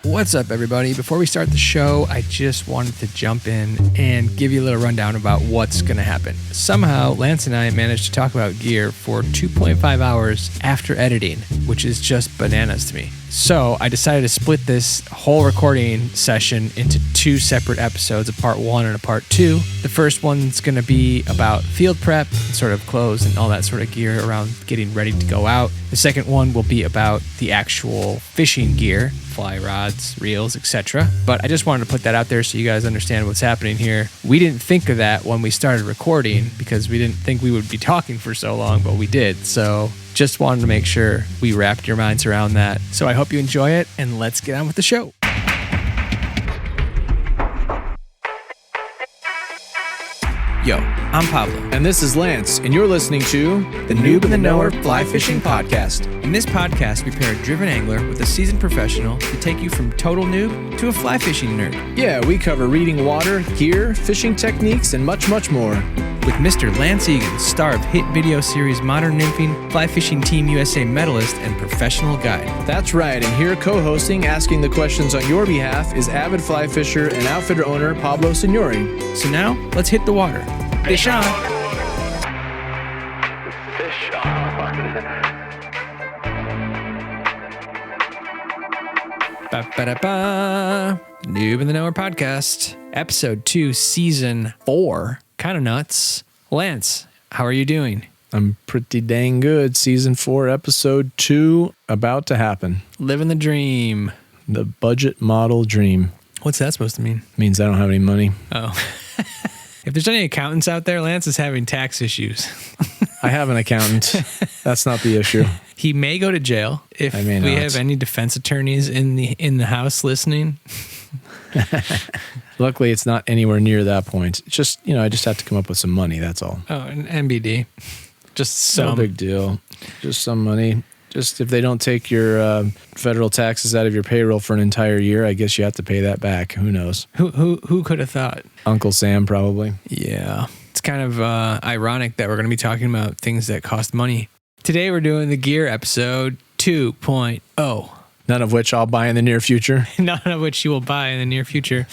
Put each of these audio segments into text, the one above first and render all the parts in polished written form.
What's up, everybody? Before we start the show, I just wanted to jump in and give you a little rundown about what's going to happen. Somehow, Lance and I managed to talk about gear for 2.5 hours after editing, which is just bananas to me. So I decided to split this whole recording session into two separate episodes, a part one and a part two. The first one's going to be about field prep, sort of clothes and all that sort of gear around getting ready to go out. The second one will be about the actual fishing gear, fly rods, reels, etc. But I just wanted to put that out there so you guys understand what's happening here. We didn't think of that when we started recording because we didn't think we would be talking for so long, but we did. So just wanted to make sure we wrapped your minds around that. So I hope you enjoy it, and let's get on with the show. Yo, I'm Pablo. And this is Lance, and you're listening to the Noob and the Knower Fly Fishing Podcast. In this podcast, we pair a driven angler with a seasoned professional to take you from total noob to a fly fishing nerd. Yeah, we cover reading water, gear, fishing techniques, and much, much more. With Mr. Lance Egan, star of hit video series Modern Nymphing, Fly Fishing Team USA medalist, and professional guide. That's right, and here co-hosting, asking the questions on your behalf, is avid fly fisher and outfitter owner Pablo Signori. So now, let's hit the water. Fish on! Fish on! Ba-ba-da-ba. Noob and the Knower Podcast, Episode 2, Season 4. Kind of nuts. Lance, how are you doing? I'm pretty dang good. Season 4, Episode 2, about to happen. Living the dream. The budget model dream. What's that supposed to mean? Means I don't have any money. Oh. If there's any accountants out there, Lance is having tax issues. I have an accountant. That's not the issue. He may go to jail if we have any defense attorneys in the house listening. Luckily, it's not anywhere near that point. It's just, I just have to come up with some money. That's all. Oh, an MBD. Just some. No big deal. Just some money. Just if they don't take your federal taxes out of your payroll for an entire year, I guess you have to pay that back. Who knows? Who could have thought? Uncle Sam, probably. Yeah. It's kind of ironic that we're going to be talking about things that cost money. Today we're doing the gear episode 2.0. None of which I'll buy in the near future. None of which you will buy in the near future.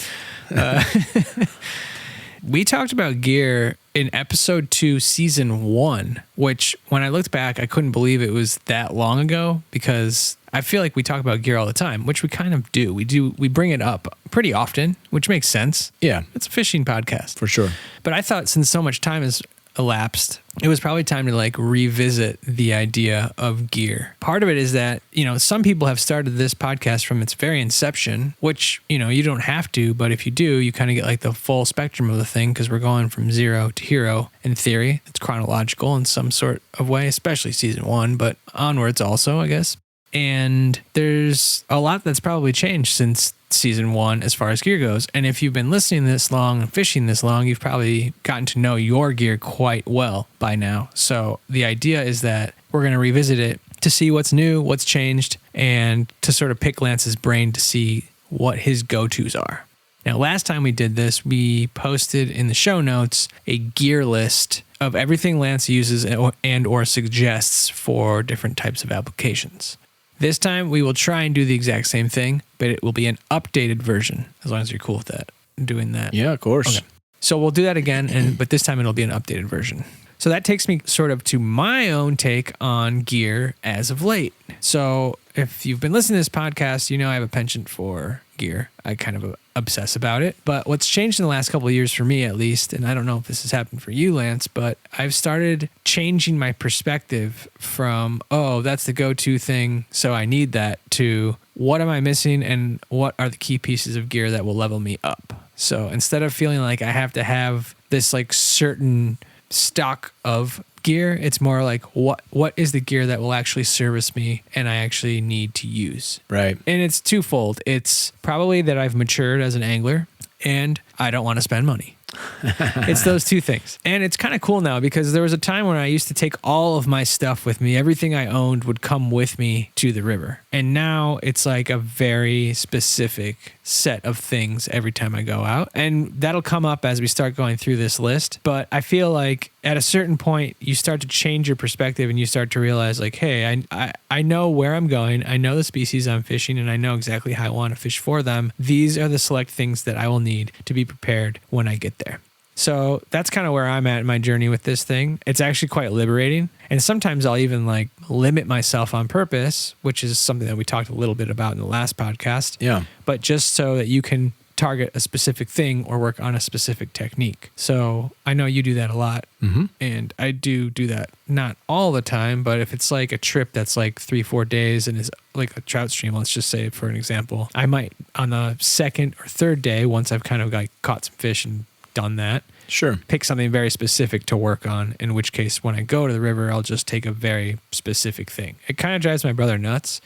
We talked about gear in episode 2, season 1, which when I looked back, I couldn't believe it was that long ago because I feel like we talk about gear all the time, which we kind of do. We bring it up pretty often, which makes sense. Yeah. It's a fishing podcast. For sure. But I thought since so much time has elapsed, it was probably time to revisit the idea of gear. Part of it is that, some people have started this podcast from its very inception, which, you don't have to, but if you do, you kind of get the full spectrum of the thing because we're going from zero to hero in theory. It's chronological in some sort of way, especially season 1, but onwards also, I guess. And there's a lot that's probably changed since season 1 as far as gear goes. And if you've been listening this long and fishing this long, you've probably gotten to know your gear quite well by now. So the idea is that we're going to revisit it to see what's new, what's changed, and to sort of pick Lance's brain to see what his go-tos are. Now, last time we did this, we posted in the show notes a gear list of everything Lance uses and or suggests for different types of applications. This time, we will try and do the exact same thing, but it will be an updated version, as long as you're cool with that, doing that. Yeah, of course. Okay. So we'll do that again, but this time it'll be an updated version. So that takes me sort of to my own take on gear as of late. So if you've been listening to this podcast, I have a penchant for gear. I kind of obsess about it. But what's changed in the last couple of years for me, at least, and I don't know if this has happened for you, Lance, but I've started changing my perspective from, that's the go-to thing, so I need that, to what am I missing and what are the key pieces of gear that will level me up. So instead of feeling like I have to have this certain stock of gear, it's more like what is the gear that will actually service me and I actually need to use. Right. And it's twofold. It's probably that I've matured as an angler and I don't want to spend money. It's those two things. And it's kind of cool now because there was a time when I used to take all of my stuff with me. Everything I owned would come with me to the river. And now it's a very specific set of things every time I go out. And that'll come up as we start going through this list. But I feel like at a certain point, you start to change your perspective and you start to realize like, hey, I know where I'm going. I know the species I'm fishing and I know exactly how I want to fish for them. These are the select things that I will need to be prepared when I get there. So that's kind of where I'm at in my journey with this thing. It's actually quite liberating. And sometimes I'll even like limit myself on purpose, which is something that we talked a little bit about in the last podcast. Yeah. But just so that you can target a specific thing or work on a specific technique. So I know you do that a lot. Mm-hmm. And I do that not all the time, but if it's like a trip that's like 3-4 days and is like a trout stream, let's just say for an example, I might on the second or third day, once I've kind of like caught some fish and done that, Sure. pick something very specific to work on, in which case when I go to the river, I'll just take a very specific thing. It kind of drives my brother nuts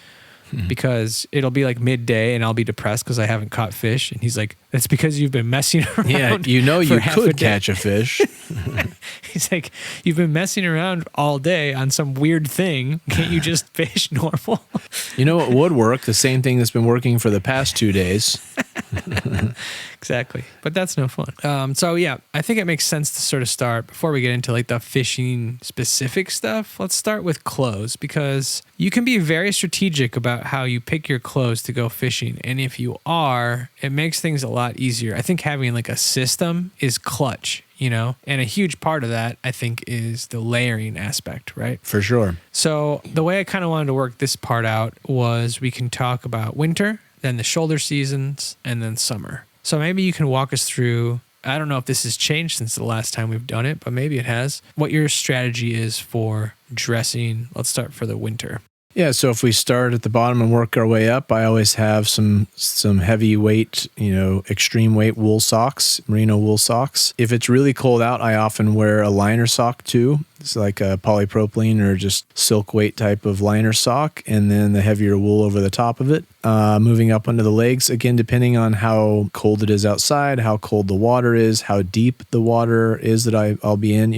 because it'll be like midday and I'll be depressed because I haven't caught fish. And he's like, that's because you've been messing around. Yeah, you know for you half a could day." catch a fish. He's like, you've been messing around all day on some weird thing. Can't you just fish normal? You know what would work? The same thing that's been working for the past 2 days. Exactly. But that's no fun. So yeah, I think it makes sense to sort of start before we get into like the fishing specific stuff. Let's start with clothes because you can be very strategic about how you pick your clothes to go fishing. And if you are, it makes things a lot easier. I think having like a system is clutch, you know, and a huge part of that I think is the layering aspect, right? For sure. So the way I kind of wanted to work this part out was we can talk about winter, then the shoulder seasons, and then summer. So maybe you can walk us through, I don't know if this has changed since the last time we've done it, but maybe it has, what your strategy is for dressing. Let's start for the winter. Yeah, so if we start at the bottom and work our way up, I always have some heavy weight, extreme weight wool socks, merino wool socks. If it's really cold out, I often wear a liner sock too. It's like a polypropylene or just silk weight type of liner sock, and then the heavier wool over the top of it. Moving up under the legs, again, depending on how cold it is outside, how cold the water is, how deep the water is that I'll be in.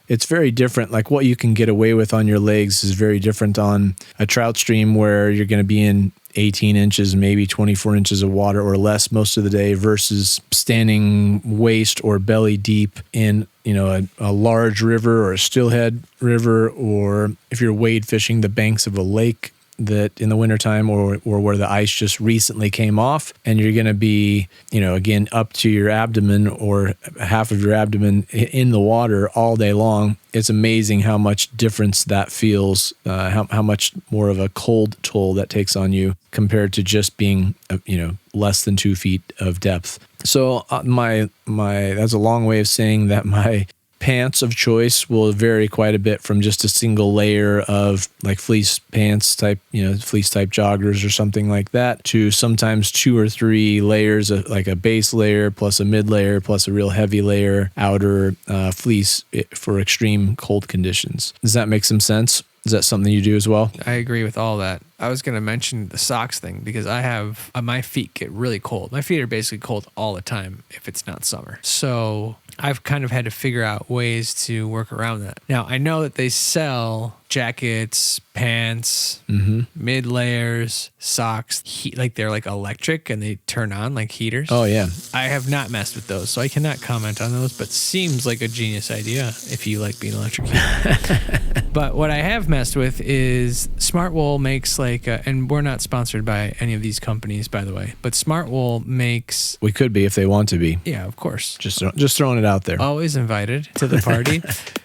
It's very different. Like what you can get away with on your legs is very different on a trout stream where you're going to be in 18 inches, maybe 24 inches of water or less most of the day versus standing waist or belly deep in, a large river or a stillhead river, or if you're wade fishing the banks of a lake that in the wintertime or where the ice just recently came off and you're going to be, again, up to your abdomen or half of your abdomen in the water all day long. It's amazing how much difference that feels, how much more of a cold toll that takes on you compared to just being, less than 2 feet of depth. So that's a long way of saying that my pants of choice will vary quite a bit from just a single layer of like fleece pants type, fleece type joggers or something like that, to sometimes 2 or 3 layers of like a base layer plus a mid layer plus a real heavy layer outer fleece for extreme cold conditions. Does that make some sense? Is that something you do as well? I agree with all that. I was going to mention the socks thing because I have, my feet get really cold. My feet are basically cold all the time if it's not summer. So I've kind of had to figure out ways to work around that. Now, I know that they sell jackets, pants, mid layers, socks, like they're like electric and they turn on like heaters. Oh, yeah. I have not messed with those, so I cannot comment on those, but seems like a genius idea if you like being electrocuted. But what I have messed with is Smartwool makes and we're not sponsored by any of these companies, by the way, but Smartwool makes... We could be if they want to be. Yeah, of course. Just throwing it out there. Always invited to the party.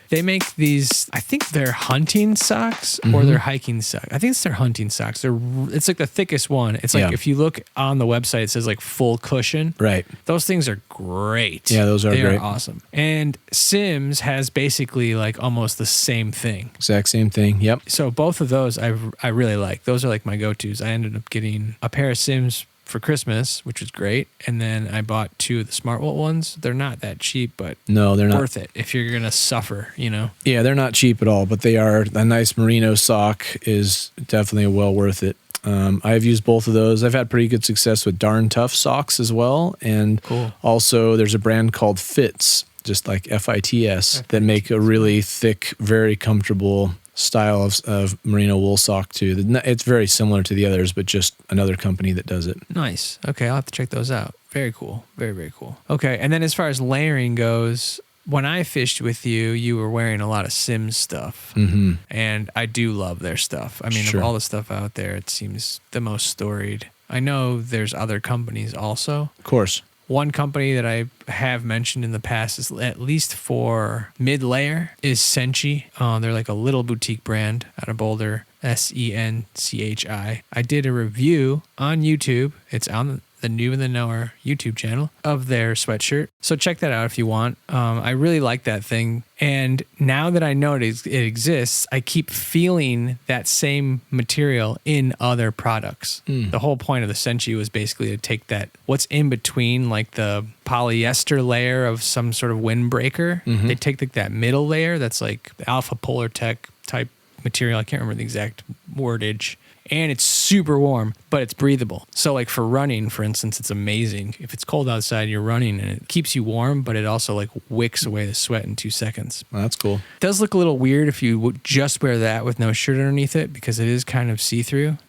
They make these, I think they're hunting socks or they're hiking socks. I think it's their hunting socks. It's like the thickest one. It's like if you look on the website, it says like full cushion. Right. Those things are great. Yeah, those are great. They are awesome. And Sims has basically like almost the same thing. Exact same thing. Yep. So both of those I really like. Those are like my go-tos. I ended up getting a pair of Sims for Christmas, which was great. And then I bought 2 of the Smartwool ones. They're not that cheap, but no, they're not worth it if you're going to suffer, Yeah, they're not cheap at all, but they are. A nice merino sock is definitely well worth it. I've used both of those. I've had pretty good success with Darn Tough socks as well. And also there's a brand called Fits, just like FITS, that make a really thick, very comfortable style of merino wool sock too. It's very similar to the others, but just another company that does it. Nice. Okay, I'll have to check those out. Very cool. Very, very cool. Okay, and then as far as layering goes, when I fished with you, you were wearing a lot of Sims stuff. Mm-hmm. And I do love their stuff. I mean, Sure. of all the stuff out there, it seems the most storied. I know there's other companies also. Of course. One company that I have mentioned in the past is at least for mid-layer is Senchi. They're like a little boutique brand out of Boulder, Senchi. I did a review on YouTube. It's on the New and the Knower YouTube channel of their sweatshirt. So check that out if you want. I really like that thing. And now that I know it exists, I keep feeling that same material in other products. The whole point of the Senchi was basically to take that, what's in between like the polyester layer of some sort of windbreaker. They take like that middle layer that's like the Alpha Polar Tech type material. I can't remember the exact wordage. And it's super warm, but it's breathable. So like for running, for instance, it's amazing. If it's cold outside, you're running and it keeps you warm, but it also like wicks away the sweat in 2 seconds. Well, that's cool. It does look a little weird if you would just wear that with no shirt underneath it because it is kind of see-through.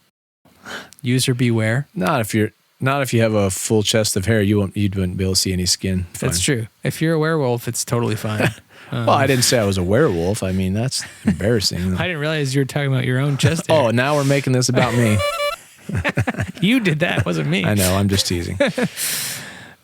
User beware. Not if you have a full chest of hair, you wouldn't be able to see any skin. Fine. That's true. If you're a werewolf, it's totally fine. Well, I didn't say I was a werewolf. I mean, that's embarrassing. I didn't realize you were talking about your own chest hair. Oh, now we're making this about me. You did that, wasn't me. I know, I'm just teasing.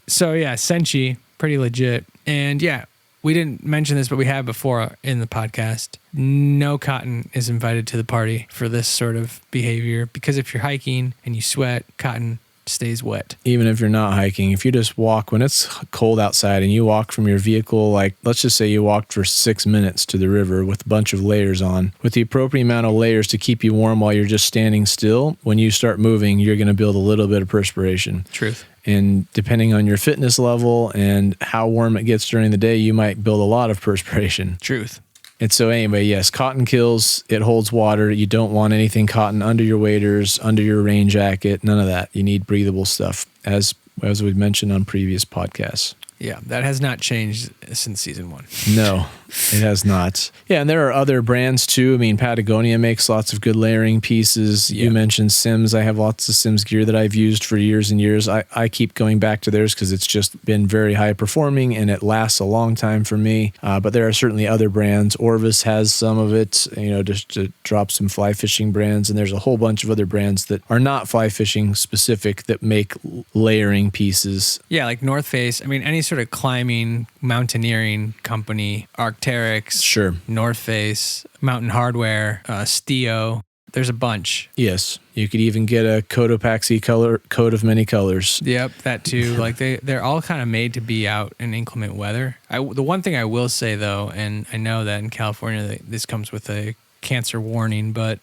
So yeah, Senchi, pretty legit. And yeah, we didn't mention this, but we have before in the podcast. No cotton is invited to the party for this sort of behavior because if you're hiking and you sweat, cotton stays wet. Even if you're not hiking, if you just walk when it's cold outside and you walk from your vehicle, like let's just say you walked for 6 minutes to the river with a bunch of layers on, with the appropriate amount of layers to keep you warm while you're just standing still, when you start moving, you're going to build a little bit of perspiration. Truth. And depending on your fitness level and how warm it gets during the day, you might build a lot of perspiration. Truth. And so anyway, yes, cotton kills. It holds water. You don't want anything cotton under your waders, under your rain jacket, none of that. You need breathable stuff, as we've mentioned on previous podcasts. Yeah, that has not changed since season 1. No, it has not. Yeah, and there are other brands too. I mean, Patagonia makes lots of good layering pieces. Yeah. You mentioned Sims. I have lots of Sims gear that I've used for years and years. I keep going back to theirs because it's just been very high performing and it lasts a long time for me. But there are certainly other brands. Orvis has some of it, just to drop some fly fishing brands. And there's a whole bunch of other brands that are not fly fishing specific that make layering pieces. Yeah, like North Face. I mean, any sort of climbing, mountaineering company, Arc'teryx, Sure. North Face, Mountain Hardware, Stio. There's a bunch. Yes. You could even get a Cotopaxi coat of many colors. Yep, that too. Like they're all kind of made to be out in inclement weather. The one thing I will say though, and I know that in California this comes with a cancer warning, but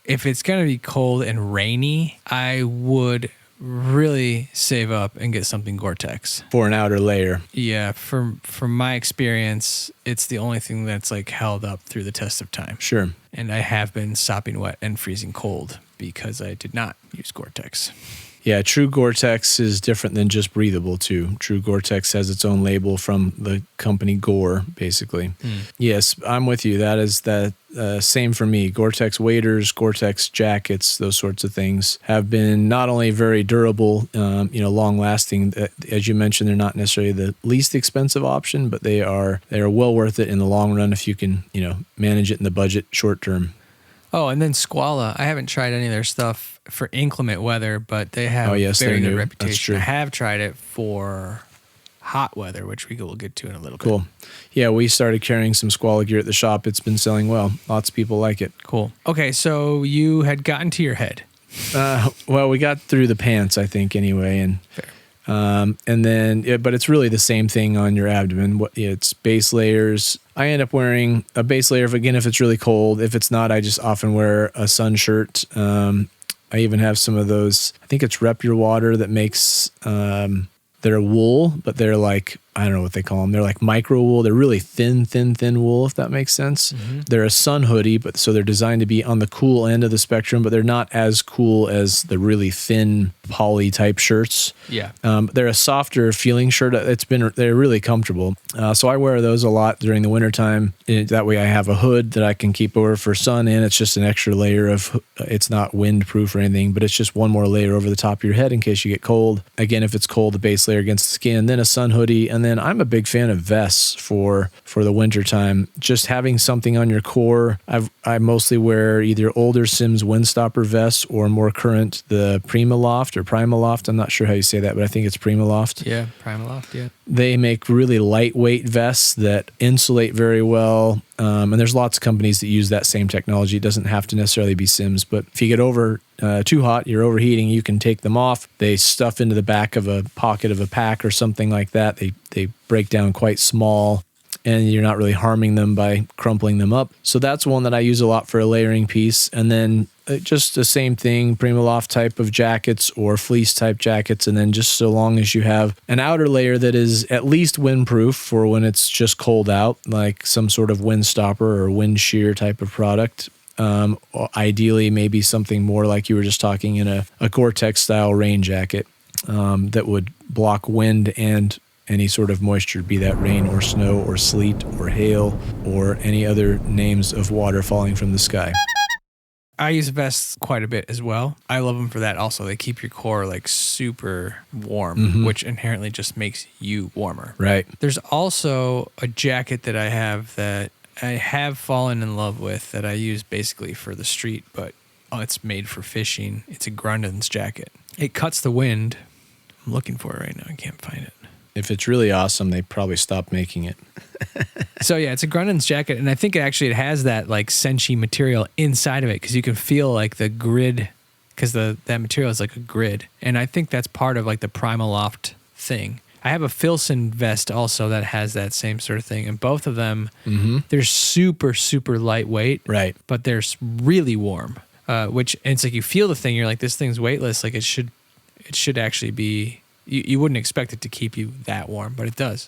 if it's going to be cold and rainy, I would really save up and get something Gore-Tex for an outer layer. Yeah, from my experience, it's the only thing that's like held up through the test of time. Sure. And I have been sopping wet and freezing cold because I did not use Gore-Tex. Yeah, True Gore-Tex is different than just breathable too. True Gore-Tex has its own label from the company Gore, basically. Yes, I'm with you. That is that same for me. Gore-Tex waders, Gore-Tex jackets, those sorts of things have been not only very durable, long lasting. As you mentioned, they're not necessarily the least expensive option, but they are well worth it in the long run if you can, manage it in the budget short term. Oh, and then Squala. I haven't tried any of their stuff for inclement weather, but they have very good new. reputation. That's true. I have tried it for hot weather, which we will get to in a little bit. Cool. Yeah, we started carrying some Squala gear at the shop. It's been selling well. Lots of people like it. Cool. Okay, so you had gotten to your head. Well, we got through the pants, I think, anyway, and Fair. And then, but it's really the same thing on your abdomen. It's base layers. I end up wearing a base layer if it's really cold. If it's not, I just often wear a sun shirt. I even have some of those. I think it's Rep Your Water that makes. They're wool, but they're like, I don't know what they call them. They're like micro wool. They're really thin wool, if that makes sense. Mm-hmm. They're a sun hoodie, so they're designed to be on the cool end of the spectrum, but they're not as cool as the really thin poly type shirts. Yeah. They're a softer feeling shirt. They're really comfortable. So I wear those a lot during the wintertime. That way I have a hood that I can keep over for sun, and it's just an extra layer of, it's not windproof or anything, but it's just one more layer over the top of your head in case you get cold. Again, if it's cold, the base layer against the skin, then a sun hoodie, and then then I'm a big fan of vests for the wintertime. Just having something on your core. I mostly wear either older Sims Windstopper vests or more current, the Primaloft or Primaloft. I'm not sure how you say that, but I think it's Primaloft. Yeah, Primaloft, yeah. They make really lightweight vests that insulate very well. And there's lots of companies that use that same technology. It doesn't have to necessarily be Sims, but if you get over too hot, you're overheating, you can take them off. They stuff into the back of a pocket of a pack or something like that. They break down quite small, and you're not really harming them by crumpling them up. So that's one that I use a lot for a layering piece. And then just the same thing, Primaloft type of jackets or fleece type jackets. And then just so long as you have an outer layer that is at least windproof for when it's just cold out, like some sort of wind stopper or wind shear type of product. Ideally, maybe something more like you were just talking in a Gore-Tex style rain jacket that would block wind and any sort of moisture, be that rain or snow or sleet or hail or any other names of water falling from the sky. I use vests quite a bit as well. I love them for that also. They keep your core like super warm, which inherently just makes you warmer. Right. There's also a jacket that I have that I have fallen in love with that I use basically for the street, but it's made for fishing. It's a Grundon's jacket. It cuts the wind. I'm looking for it right now. I can't find it. If it's really awesome, they probably stopped making it. So yeah, it's a Grundon's jacket, and I think it has that like Senshi material inside of it because you can feel like the grid, because that material is like a grid, and I think that's part of like the Primaloft thing. I have a Filson vest also that has that same sort of thing, and both of them, they're super super lightweight, Right. But they're really warm. Which and it's like you feel the thing, you're like, this thing's weightless, like it should actually be. You wouldn't expect it to keep you that warm, but it does.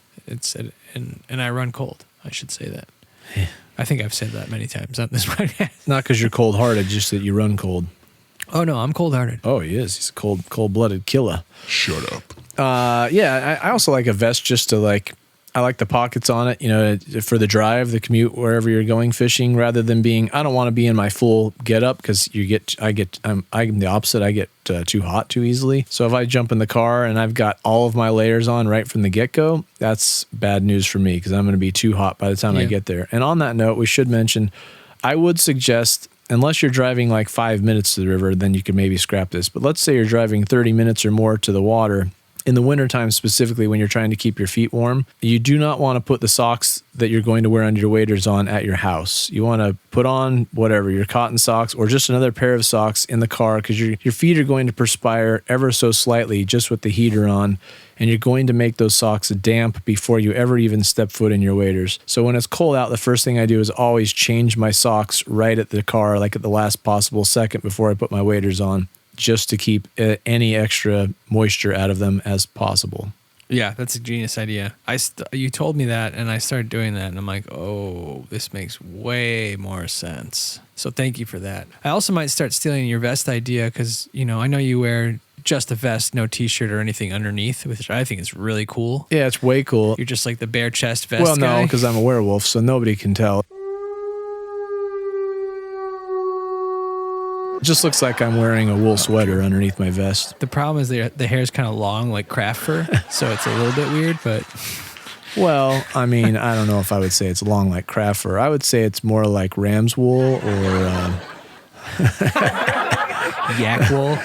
And I run cold. I should say that. Yeah. I think I've said that many times on this podcast. Not because you're cold-hearted, just that you run cold. Oh no, I'm cold-hearted. Oh, he is. He's a cold-blooded killer. Shut up. Yeah, I also like a vest just to like. I like the pockets on it, for the drive, the commute, wherever you're going fishing, rather than I don't want to be in my full get up because I'm the opposite. I get too hot too easily. So if I jump in the car and I've got all of my layers on right from the get go, that's bad news for me because I'm going to be too hot by the time I get there. And on that note, we should mention, I would suggest, unless you're driving like 5 minutes to the river, then you could maybe scrap this. But let's say you're driving 30 minutes or more to the water. In the wintertime, specifically when you're trying to keep your feet warm, you do not want to put the socks that you're going to wear under your waders on at your house. You want to put on whatever, your cotton socks or just another pair of socks in the car because your feet are going to perspire ever so slightly just with the heater on, and you're going to make those socks damp before you ever even step foot in your waders. So when it's cold out, the first thing I do is always change my socks right at the car, like at the last possible second before I put my waders on, just to keep any extra moisture out of them as possible. Yeah, that's a genius idea. You told me that, and I started doing that, and I'm like, oh, this makes way more sense. So thank you for that. I also might start stealing your vest idea because, I know you wear just a vest, no t-shirt or anything underneath, which I think is really cool. Yeah, it's way cool. You're just like the bare chest vest Well, guy. no, because I'm a werewolf, so nobody can tell. It just looks like I'm wearing a wool sweater underneath my vest. The problem is the hair is kind of long, like craft fur, so it's a little bit weird, but... Well, I mean, I don't know if I would say it's long like craft fur. I would say it's more like ram's wool or... yak wool.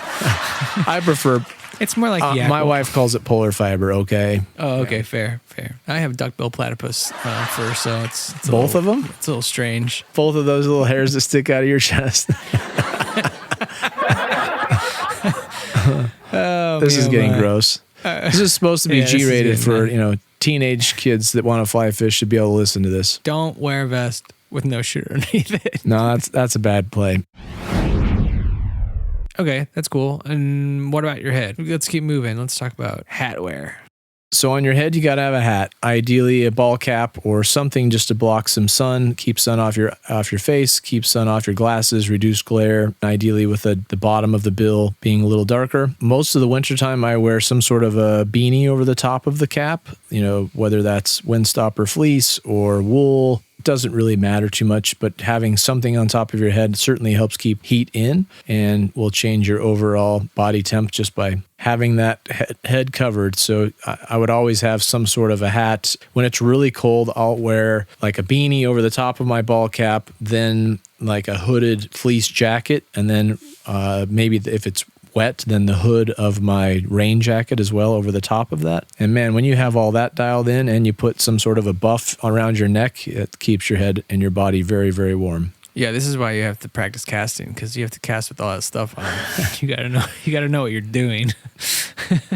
I prefer... It's more like yak my wool. wife calls it polar fiber, okay? Oh, okay, fair. I have duckbill platypus fur, so it's Both of them? It's a little strange. Both of those little hairs that stick out of your chest. This is getting gross. This is supposed to be G-rated for, teenage kids that want to fly fish should be able to listen to this. Don't wear a vest with no shirt underneath it. No, that's a bad play. Okay, that's cool. And what about your head? Let's keep moving. Let's talk about hat wear. So on your head, you got to have a hat, ideally a ball cap or something just to block some sun, keep sun off your face, keep sun off your glasses, reduce glare, ideally with the bottom of the bill being a little darker. Most of the wintertime, I wear some sort of a beanie over the top of the cap, whether that's windstopper fleece or wool. doesn't really matter too much, but having something on top of your head certainly helps keep heat in and will change your overall body temp just by having that head covered. So I would always have some sort of a hat. When it's really cold, I'll wear like a beanie over the top of my ball cap, then like a hooded fleece jacket, and then maybe if it's wet, then the hood of my rain jacket as well over the top of that. And man, when you have all that dialed in and you put some sort of a buff around your neck, it keeps your head and your body very, very warm. Yeah, this is why you have to practice casting, because you have to cast with all that stuff on. You gotta know what you're doing.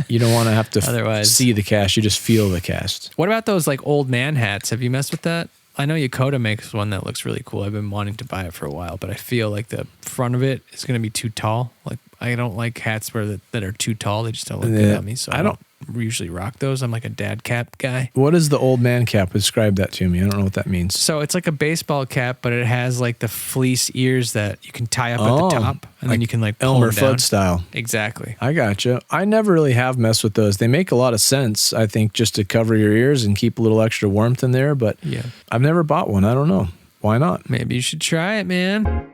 You don't want to have to Otherwise, see the cast, you just feel the cast. What about those like old man hats? Have you messed with that? I know Yakota makes one that looks really cool. I've been wanting to buy it for a while, but I feel like the front of it is going to be too tall. Like I don't like hats that are too tall. They just don't look good on me. So I don't usually rock those. I'm like a dad cap guy. What is the old man cap? Describe that to me. I don't know what that means. So it's like a baseball cap, but it has like the fleece ears that you can tie up at the top, and then you can like pull Elmer them down. Fudd style. Exactly. I gotcha. I never really have messed with those. They make a lot of sense, I think, just to cover your ears and keep a little extra warmth in there. But yeah, I've never bought one. I don't know. Why not? Maybe you should try it, man.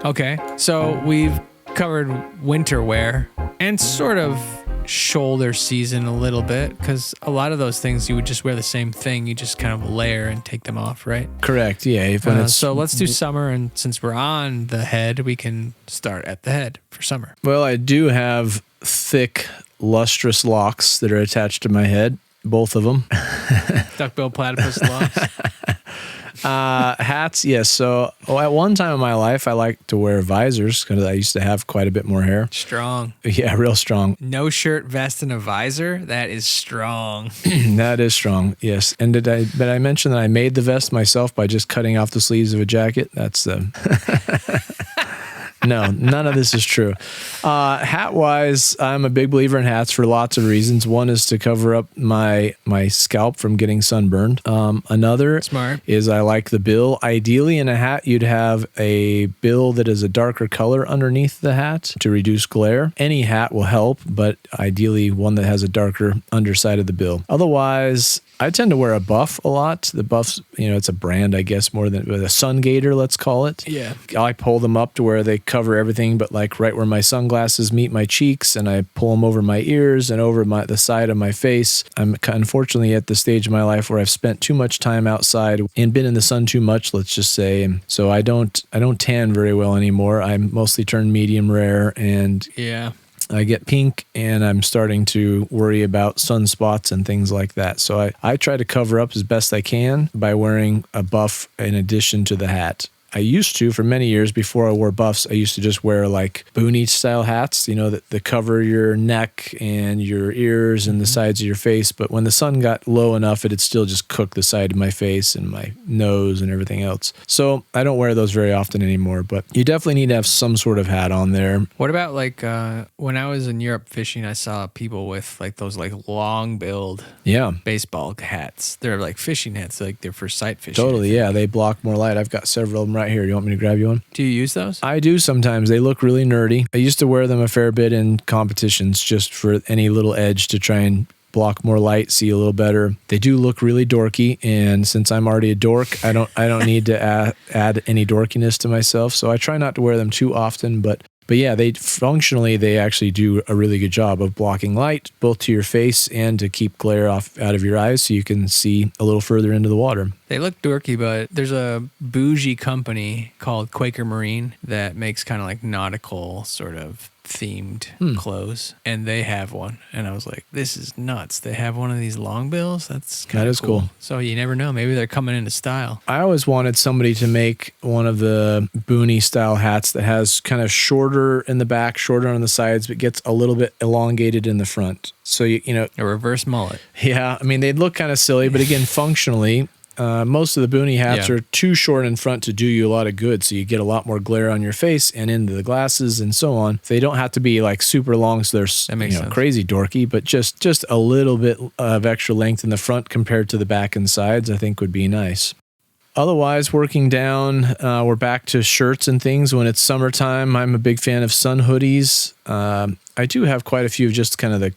Okay, so we've covered winter wear and sort of shoulder season a little bit, because a lot of those things you would just wear the same thing. You just kind of layer and take them off, right? Correct. Yeah. So let's do summer, and since we're on the head, we can start at the head for summer. Well, I do have thick, lustrous locks that are attached to my head, both of them. Duckbill platypus locks. Hats, yes. So at one time in my life, I liked to wear visors because I used to have quite a bit more hair. Strong. Yeah, real strong. No shirt, vest, and a visor. That is strong. That is strong, yes. And did I mention that I made the vest myself by just cutting off the sleeves of a jacket? That's the... No, none of this is true. Hat-wise, I'm a big believer in hats for lots of reasons. One is to cover up my scalp from getting sunburned. Another Smart. is I like the bill. Ideally, in a hat, you'd have a bill that is a darker color underneath the hat to reduce glare. Any hat will help, but ideally one that has a darker underside of the bill. Otherwise, I tend to wear a buff a lot. The buffs, it's a brand, I guess, more than a sun gator, let's call it. Yeah. I pull them up to where they cover everything, but like right where my sunglasses meet my cheeks, and I pull them over my ears and over the side of my face. I'm unfortunately at the stage of my life where I've spent too much time outside and been in the sun too much, let's just say. And so I don't tan very well anymore. I mostly turn medium rare, and yeah. I get pink, and I'm starting to worry about sunspots and things like that. So I try to cover up as best I can by wearing a buff in addition to the hat. I used to, for many years before I wore buffs, I used to just wear like boonie style hats, that cover your neck and your ears and the sides of your face. But when the sun got low enough, it'd still just cook the side of my face and my nose and everything else. So I don't wear those very often anymore, but you definitely need to have some sort of hat on there. What about like when I was in Europe fishing, I saw people with like those like long billed baseball hats. They're like fishing hats, like they're for sight fishing. Totally, yeah. They block more light. I've got several of them right here. You want me to grab you one? Do you use those? I do sometimes. They look really nerdy. I used to wear them a fair bit in competitions just for any little edge to try and block more light, see a little better. They do look really dorky, and since I'm already a dork, I don't need to add any dorkiness to myself. So I try not to wear them too often, but yeah, they actually do a really good job of blocking light, both to your face and to keep glare out of your eyes so you can see a little further into the water. They look dorky, but there's a bougie company called Quaker Marine that makes kind of like nautical sort of themed clothes, and they have one, and I was like, this is nuts. They have one of these long bills. That is cool. So you never know, maybe they're coming into style. I always wanted somebody to make one of the boonie style hats that has kind of shorter in the back, shorter on the sides, but gets a little bit elongated in the front. So a reverse mullet. Yeah, I mean, they'd look kind of silly, but again, functionally, most of the boonie hats are too short in front to do you a lot of good, so you get a lot more glare on your face and into the glasses and so on. They don't have to be like super long, so they're sense. Crazy dorky, but just a little bit of extra length in the front compared to the back and sides, I think would be nice. Otherwise, working down, we're back to shirts and things. When it's summertime, I'm a big fan of sun hoodies. I do have quite a few of just kind of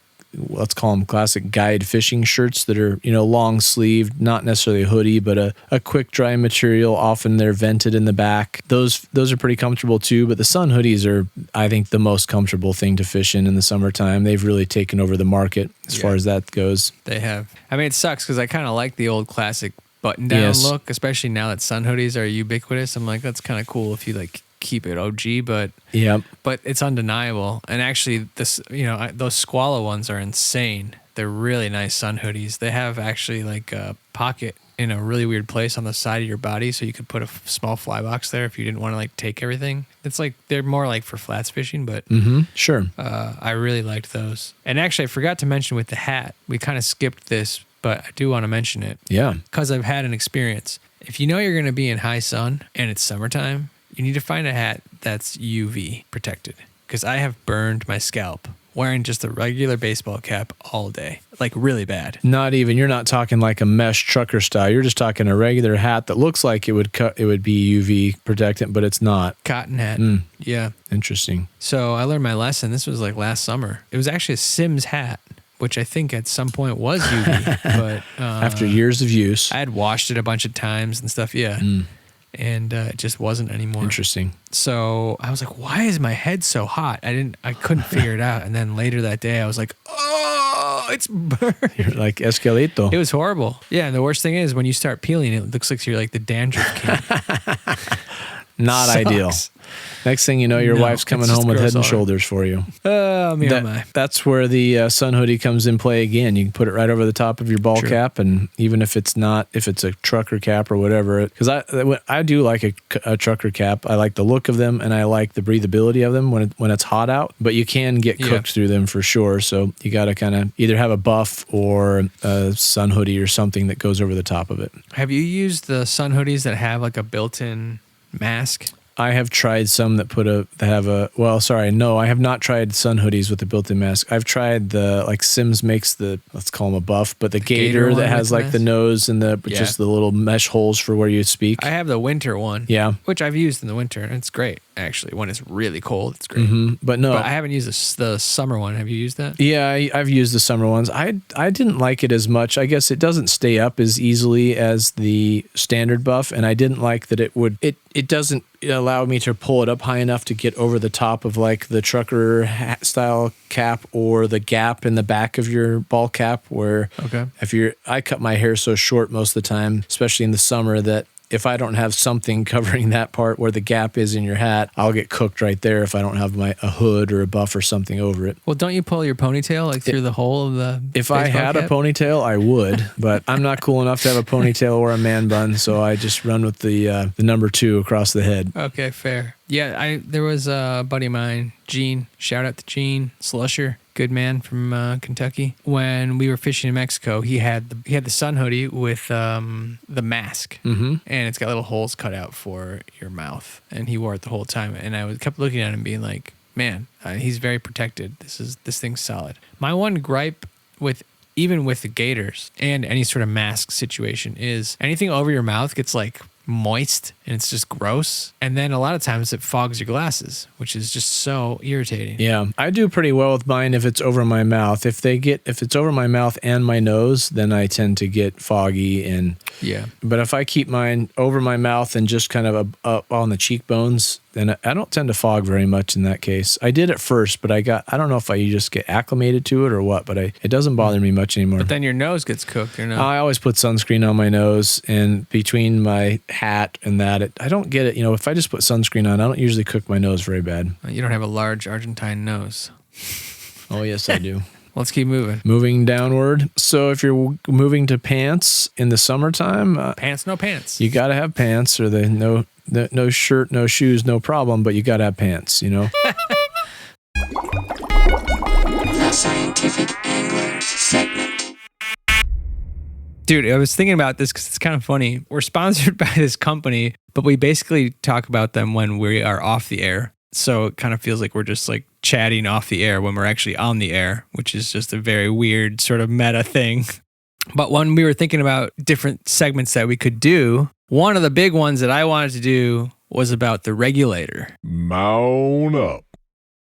let's call them classic guide fishing shirts that are, long sleeved, not necessarily a hoodie, but a quick dry material. Often they're vented in the back. Those are pretty comfortable too, but the sun hoodies are, I think, the most comfortable thing to fish in the summertime. They've really taken over the market as far as that goes. They have. I mean, it sucks because I kind of like the old classic button-down look, especially now that sun hoodies are ubiquitous. I'm like, that's kind of cool if you like keep it OG, but it's undeniable. And actually, those Squala ones are insane. They're really nice sun hoodies. They have actually like a pocket in a really weird place on the side of your body, so you could put a small fly box there if you didn't want to like take everything. It's like they're more like for flats fishing, but sure. I really liked those. And actually, I forgot to mention with the hat, we kind of skipped this, but I do want to mention it. Yeah, because I've had an experience. If you know you're going to be in high sun and it's summertime, you need to find a hat that's UV protected, because I have burned my scalp wearing just a regular baseball cap all day, like really bad. You're not talking like a mesh trucker style. You're just talking a regular hat that looks like it would be UV protectant, but it's not. Cotton hat. Yeah. Interesting. So I learned my lesson. This was like last summer. It was actually a Sims hat, which I think at some point was UV, but after years of use, I had washed it a bunch of times and stuff. Yeah. And it just wasn't anymore. Interesting. So I was like, why is my head so hot? I couldn't figure it out. And then later that day I was like, oh, it's burned. You're like Esqueleto. It was horrible. Yeah. And the worst thing is when you start peeling, it looks like you're like the dandruff king. Not Sucks. Ideal. Next thing you know, your wife's coming home with Head and Shoulders for you. Oh my. That's where the sun hoodie comes in play again. You can put it right over the top of your ball cap, and even if it's a trucker cap or whatever, because I do like a trucker cap. I like the look of them, and I like the breathability of them when it's hot out. But you can get cooked through them for sure. So you got to kind of either have a buff or a sun hoodie or something that goes over the top of it. Have you used the sun hoodies that have like a built-in mask? I have tried some I have not tried sun hoodies with the built-in mask. I've tried Sims makes let's call them a buff, but the gator that has like the nose and just the little mesh holes for where you speak. I have the winter one. Yeah. Which I've used in the winter, and it's great, actually. When it's really cold, it's great. But I haven't used the summer one. Have you used that? Yeah, I've used the summer ones. I didn't like it as much. I guess it doesn't stay up as easily as the standard buff, and I didn't like that it doesn't allow me to pull it up high enough to get over the top of like the trucker hat style cap or the gap in the back of your ball cap, where I cut my hair so short most of the time, especially in the summer, that if I don't have something covering that part where the gap is in your hat, I'll get cooked right there if I don't have a hood or a buff or something over it. Well, don't you pull your ponytail like through the hole of the If I had cap? a ponytail, I would, but I'm not cool enough to have a ponytail or a man bun, so I just run with the number 2 across the head. Okay, fair. Yeah, there was a buddy of mine, Gene. Shout out to Gene Slusher. Good man from Kentucky. When we were fishing in Mexico, he had the sun hoodie with the mask, and it's got little holes cut out for your mouth, and he wore it the whole time. And I kept looking at him, being like, "Man, he's very protected. This thing's solid." My one gripe even with the gators and any sort of mask situation is anything over your mouth gets like moist and it's just gross, and then a lot of times it fogs your glasses, which is just so irritating. Yeah, I do pretty well with mine if it's over my mouth. If it's over my mouth and my nose, then I tend to get foggy. But if I keep mine over my mouth and just kind of up on the cheekbones, then I don't tend to fog very much in that case. I did at first, but I don't know if I just get acclimated to it or what, but it doesn't bother me much anymore. But then your nose gets cooked, or no? I always put sunscreen on my nose, and between my hat and that, I don't get it. If I just put sunscreen on, I don't usually cook my nose very bad. You don't have a large Argentine nose. Oh, yes, I do. Let's keep moving. Moving downward. So if you're moving to pants in the summertime, pants, no pants. You got to have pants, or no shirt, no shoes, no problem, but you got to have pants, The Scientific Anglers segment. Dude, I was thinking about this because it's kind of funny. We're sponsored by this company, but we basically talk about them when we are off the air. So it kind of feels like we're just like chatting off the air when we're actually on the air, which is just a very weird sort of meta thing. But when we were thinking about different segments that we could do, one of the big ones that I wanted to do was about the regulator. Mount up.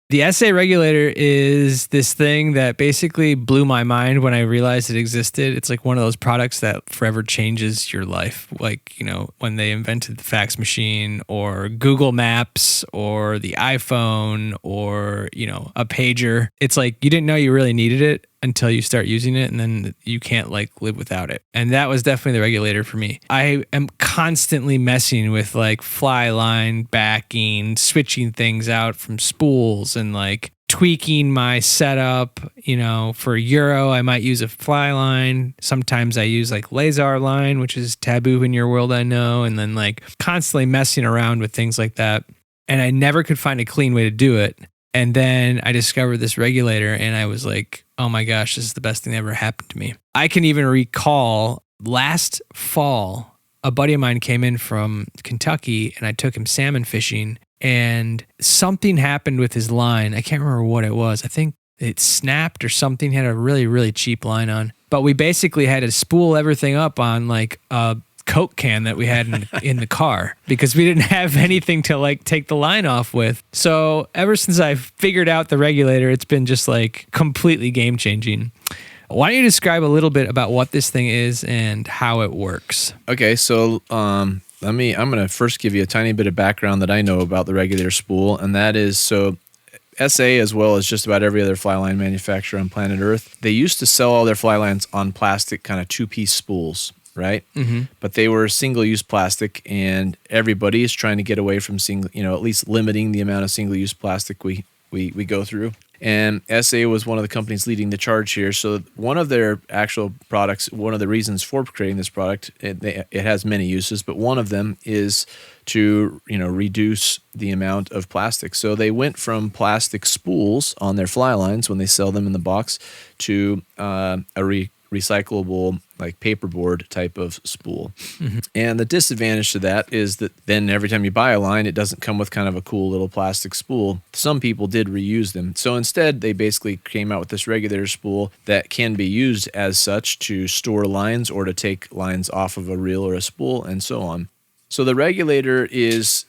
The SA regulator is this thing that basically blew my mind when I realized it existed. It's like one of those products that forever changes your life. Like, when they invented the fax machine or Google Maps or the iPhone or, a pager. It's like you didn't know you really needed it until you start using it, and then you can't live without it. And that was definitely the regulator for me. I am constantly messing with fly line backing, switching things out from spools, and tweaking my setup. For Euro, I might use a fly line. Sometimes I use laser line, which is taboo in your world, I know. And then constantly messing around with things like that. And I never could find a clean way to do it. And then I discovered this regulator, and I was like, oh my gosh, this is the best thing that ever happened to me. I can even recall last fall, a buddy of mine came in from Kentucky, and I took him salmon fishing, and something happened with his line. I can't remember what it was. I think it snapped or something. He had a really, really cheap line on. But we basically had to spool everything up on a Coke can that we had in the car because we didn't have anything to take the line off with. So ever since I figured out the regulator, it's been just completely game changing. Why don't you describe a little bit about what this thing is and how it works? Okay, so I'm going to first give you a tiny bit of background that I know about the regulator spool, and that is SA, as well as just about every other fly line manufacturer on planet Earth, they used to sell all their fly lines on plastic kind of two-piece spools. Right? Mm-hmm. But they were single-use plastic, and everybody is trying to get away from at least limiting the amount of single-use plastic we go through. And SA was one of the companies leading the charge here. So one of their actual products, one of the reasons for creating this product, it has many uses, but one of them is to reduce the amount of plastic. So they went from plastic spools on their fly lines when they sell them in the box to a recyclable paperboard type of spool. Mm-hmm. And the disadvantage to that is that then every time you buy a line, it doesn't come with kind of a cool little plastic spool. Some people did reuse them. So instead, they basically came out with this regulator spool that can be used as such to store lines or to take lines off of a reel or a spool and so on. So the regulator has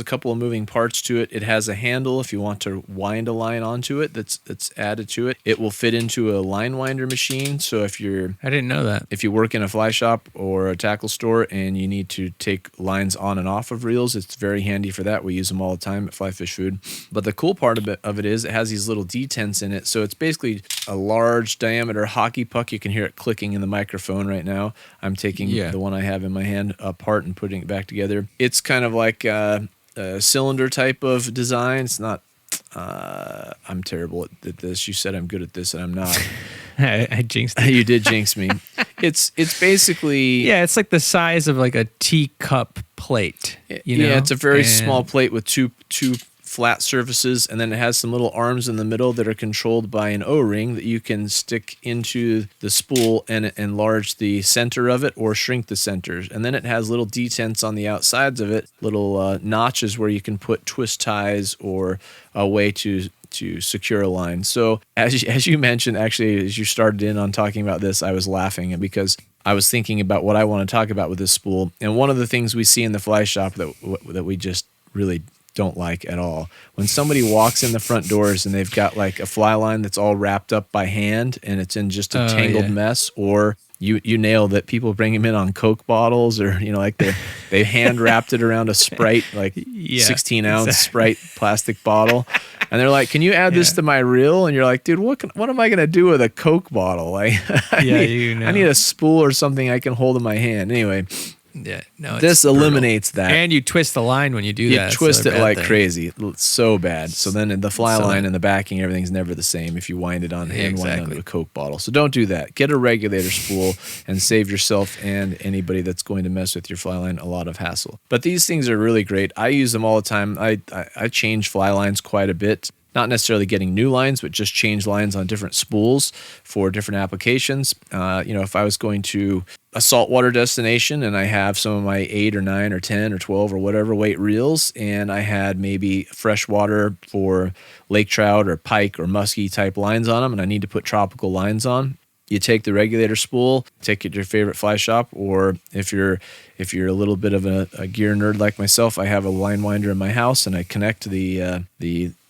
a couple of moving parts to it. It has a handle if you want to wind a line onto it that's added to it. It will fit into a line winder machine. So I didn't know that. If you work in a fly shop or a tackle store and you need to take lines on and off of reels, it's very handy for that. We use them all the time at Fly Fish Food. But the cool part of it is it has these little detents in it. So it's basically a large diameter hockey puck. You can hear it clicking in the microphone right now. I'm taking the one I have in my hand apart and putting it back together. It's kind of like a cylinder type of design. It's not. I'm terrible at this. You said I'm good at this, and I'm not. I jinxed it. You did jinx me. It's basically it's like the size of a teacup plate. Yeah, it's a very small plate with two flat surfaces, and then it has some little arms in the middle that are controlled by an O-ring that you can stick into the spool and enlarge the center of it or shrink the centers. And then it has little detents on the outsides of it, little notches where you can put twist ties or a way to secure a line. So as you mentioned, actually, as you started in on talking about this, I was laughing because I was thinking about what I want to talk about with this spool. And one of the things we see in the fly shop that we just really don't like at all. When somebody walks in the front doors and they've got a fly line that's all wrapped up by hand and it's in just a tangled mess, or you nailed it. People bring them in on Coke bottles, or they hand wrapped it around a Sprite 16-ounce Sprite plastic bottle, and they're like, "Can you add this to my reel?" And you're like, "Dude, what am I gonna do with a Coke bottle? I need a spool or something I can hold in my hand." Anyway. Yeah, no. This eliminates that. And you twist the line when you do that. You twist it like crazy. It's so bad. So then the fly line and the backing, everything's never the same if you wind it on hand wind onto a Coke bottle. So don't do that. Get a regulator spool and save yourself and anybody that's going to mess with your fly line a lot of hassle. But these things are really great. I use them all the time. I change fly lines quite a bit. Not necessarily getting new lines, but just change lines on different spools for different applications. If I was going to a saltwater destination and I have some of my 8 or 9 or 10 or 12 or whatever weight reels, and I had maybe freshwater for lake trout or pike or muskie type lines on them, and I need to put tropical lines on, you take the regulator spool, take it to your favorite fly shop, or if you're a little bit of a gear nerd like myself, I have a line winder in my house, and I connect the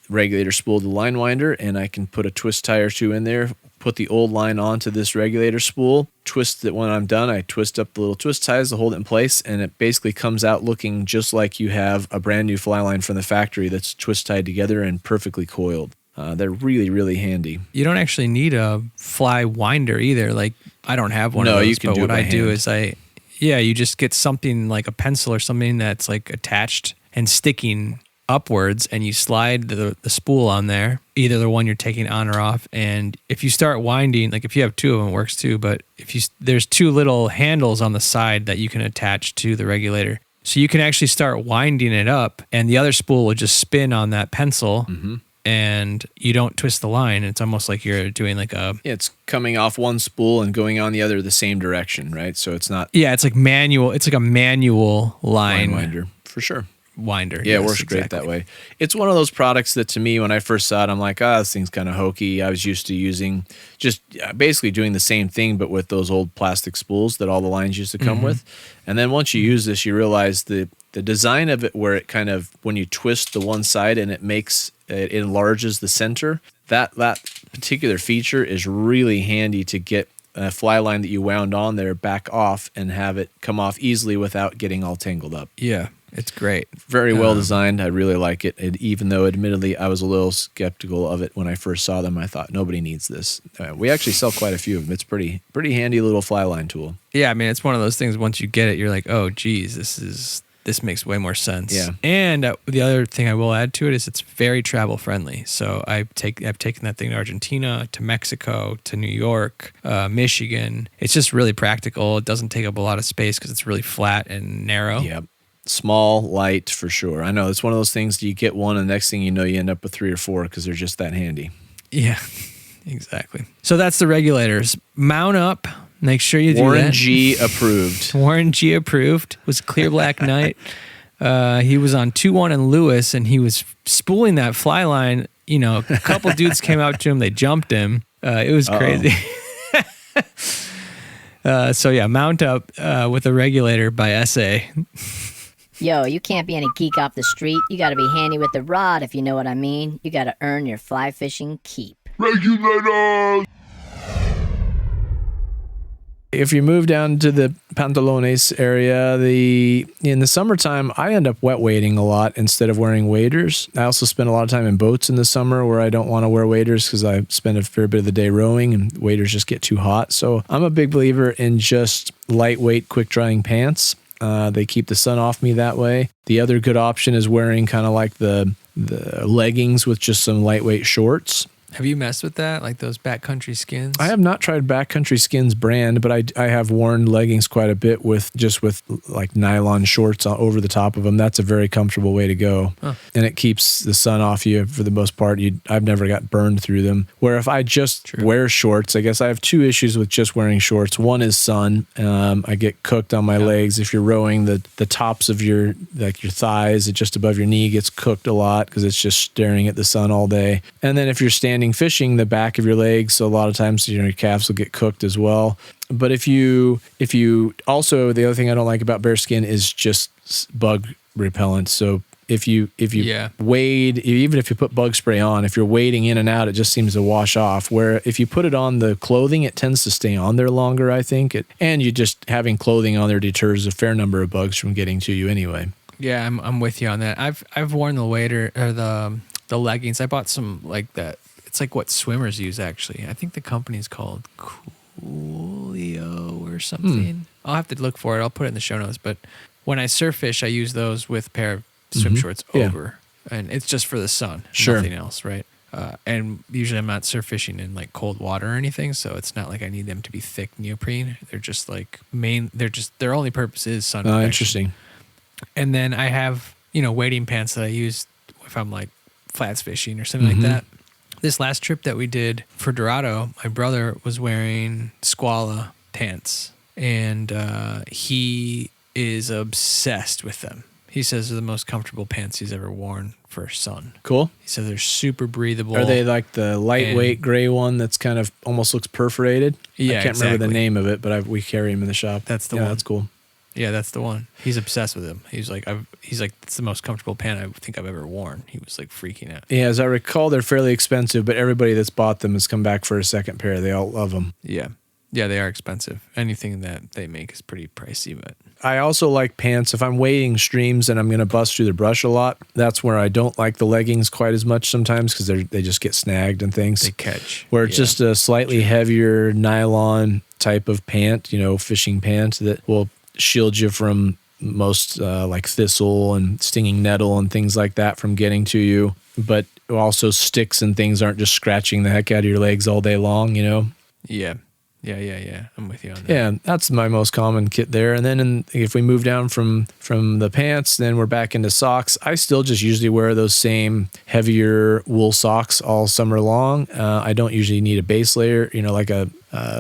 regulator spool to the line winder, and I can put a twist tie or two in there, put the old line onto this regulator spool, twist it. When I'm done, I twist up the little twist ties to hold it in place, and it basically comes out looking just like you have a brand new fly line from the factory that's twist tied together and perfectly coiled. They're really, really handy. You don't actually need a fly winder either. Like, I don't have one of No, those, you can but do it what by I do hand. is you just get something like a pencil or something that's like attached and sticking upwards, and you slide the spool on there, either the one you're taking on or off. And if you start winding, like if you have two of them, it works too. But there's two little handles on the side that you can attach to the regulator. So you can actually start winding it up, and the other spool will just spin on that pencil. Mm-hmm. And you don't twist the line. It's almost like you're doing like a... Yeah, it's coming off one spool and going on the other the same direction, right? So it's not... Yeah, it's like manual. It's like a manual line winder, for sure. Winder. Yeah, yes, it works great that way. It's one of those products that to me, when I first saw it, I'm like, this thing's kind of hokey. I was used to using just basically doing the same thing, but with those old plastic spools that all the lines used to come with. And then once you use this, you realize the design of it, where it kind of, when you twist the one side and it enlarges the center, that particular feature is really handy to get a fly line that you wound on there back off and have it come off easily without getting all tangled up. Yeah, it's great. Very well designed. I really like it. And even though admittedly I was a little skeptical of it when I first saw them, I thought nobody needs this. We actually sell quite a few of them. It's pretty handy little fly line tool. Yeah, I mean, it's one of those things, once you get it, you're like, oh, geez, this makes way more sense. Yeah. And the other thing I will add to it is it's very travel friendly. So I've taken that thing to Argentina, to Mexico, to New York, Michigan. It's just really practical. It doesn't take up a lot of space because it's really flat and narrow. Yep. Small, light, for sure. I know it's one of those things, you get one and the next thing you know, you end up with 3 or 4 because they're just that handy. Yeah, exactly. So that's the regulators. Mount up. Make sure you do Warren that. G approved. Warren G approved. It was a clear black night. He was on 2-1 in Lewis, and he was spooling that fly line. You know, a couple dudes came out to him. They jumped him. It was crazy. So yeah, mount up with a regulator by SA. Yo, you can't be any geek off the street. You gotta be handy with the rod, if you know what I mean. You gotta earn your fly fishing keep. Regulators! If you move down to the Pantalones area, in the summertime, I end up wet wading a lot instead of wearing waders. I also spend a lot of time in boats in the summer where I don't want to wear waders because I spend a fair bit of the day rowing and waders just get too hot. So I'm a big believer in just lightweight, quick drying pants. They keep the sun off me that way. The other good option is wearing kind of like the leggings with just some lightweight shorts. Have you messed with that? Like those backcountry skins? I have not tried Backcountry Skins brand, but I have worn leggings quite a bit with like nylon shorts over the top of them. That's a very comfortable way to go. Huh. And it keeps the sun off you for the most part. I've never got burned through them. Where if I just wear shorts, I guess I have 2 issues with just wearing shorts. One is sun. I get cooked on my legs. If you're rowing, the tops of your thighs, just above your knee, gets cooked a lot because it's just staring at the sun all day. And then if you're standing fishing, the back of your legs, so a lot of times your calves will get cooked as well. But if you also, the other thing I don't like about bearskin is just bug repellent. So if you wade, even if you put bug spray on, if you're wading in and out, it just seems to wash off. Where if you put it on the clothing, it tends to stay on there longer, I think. And you just having clothing on there deters a fair number of bugs from getting to you anyway. Yeah, I'm with you on that. I've worn the wader or the leggings. I bought some like that. It's like what swimmers use, actually. I think the company's called Coolio or something. I'll have to look for it. I'll put it in the show notes. But when I surf fish, I use those with a pair of swim shorts over. And it's just for the sun. Nothing else, right? And usually I'm not surf fishing in like cold water or anything, so it's not like I need them to be thick neoprene. They're just like their only purpose is sun protection. Interesting. And then I have, wading pants that I use if I'm like flats fishing or something like that. This last trip that we did for Dorado, my brother was wearing Squala pants, and he is obsessed with them. He says they're the most comfortable pants he's ever worn for sun. Cool. He says they're super breathable. Are they like the lightweight gray one that's kind of almost looks perforated? Yeah, I can't remember the name of it, but we carry them in the shop. That's the one. That's cool. Yeah, that's the one. He's obsessed with him. He's like, it's the most comfortable pant I think I've ever worn. He was like freaking out. Yeah, as I recall, they're fairly expensive, but everybody that's bought them has come back for a second pair. They all love them. Yeah. Yeah, they are expensive. Anything that they make is pretty pricey, but I also like pants. If I'm wading streams and I'm going to bust through the brush a lot, that's where I don't like the leggings quite as much sometimes because they just get snagged and things. they catch. Where it's just a slightly heavier nylon type of pant, fishing pant that will shield you from most like thistle and stinging nettle and things like that from getting to you. But also sticks and things aren't just scratching the heck out of your legs all day long, Yeah. Yeah. I'm with you on that. Yeah, that's my most common kit there. And then if we move down from the pants, then we're back into socks. I still just usually wear those same heavier wool socks all summer long. I don't usually need a base layer, like a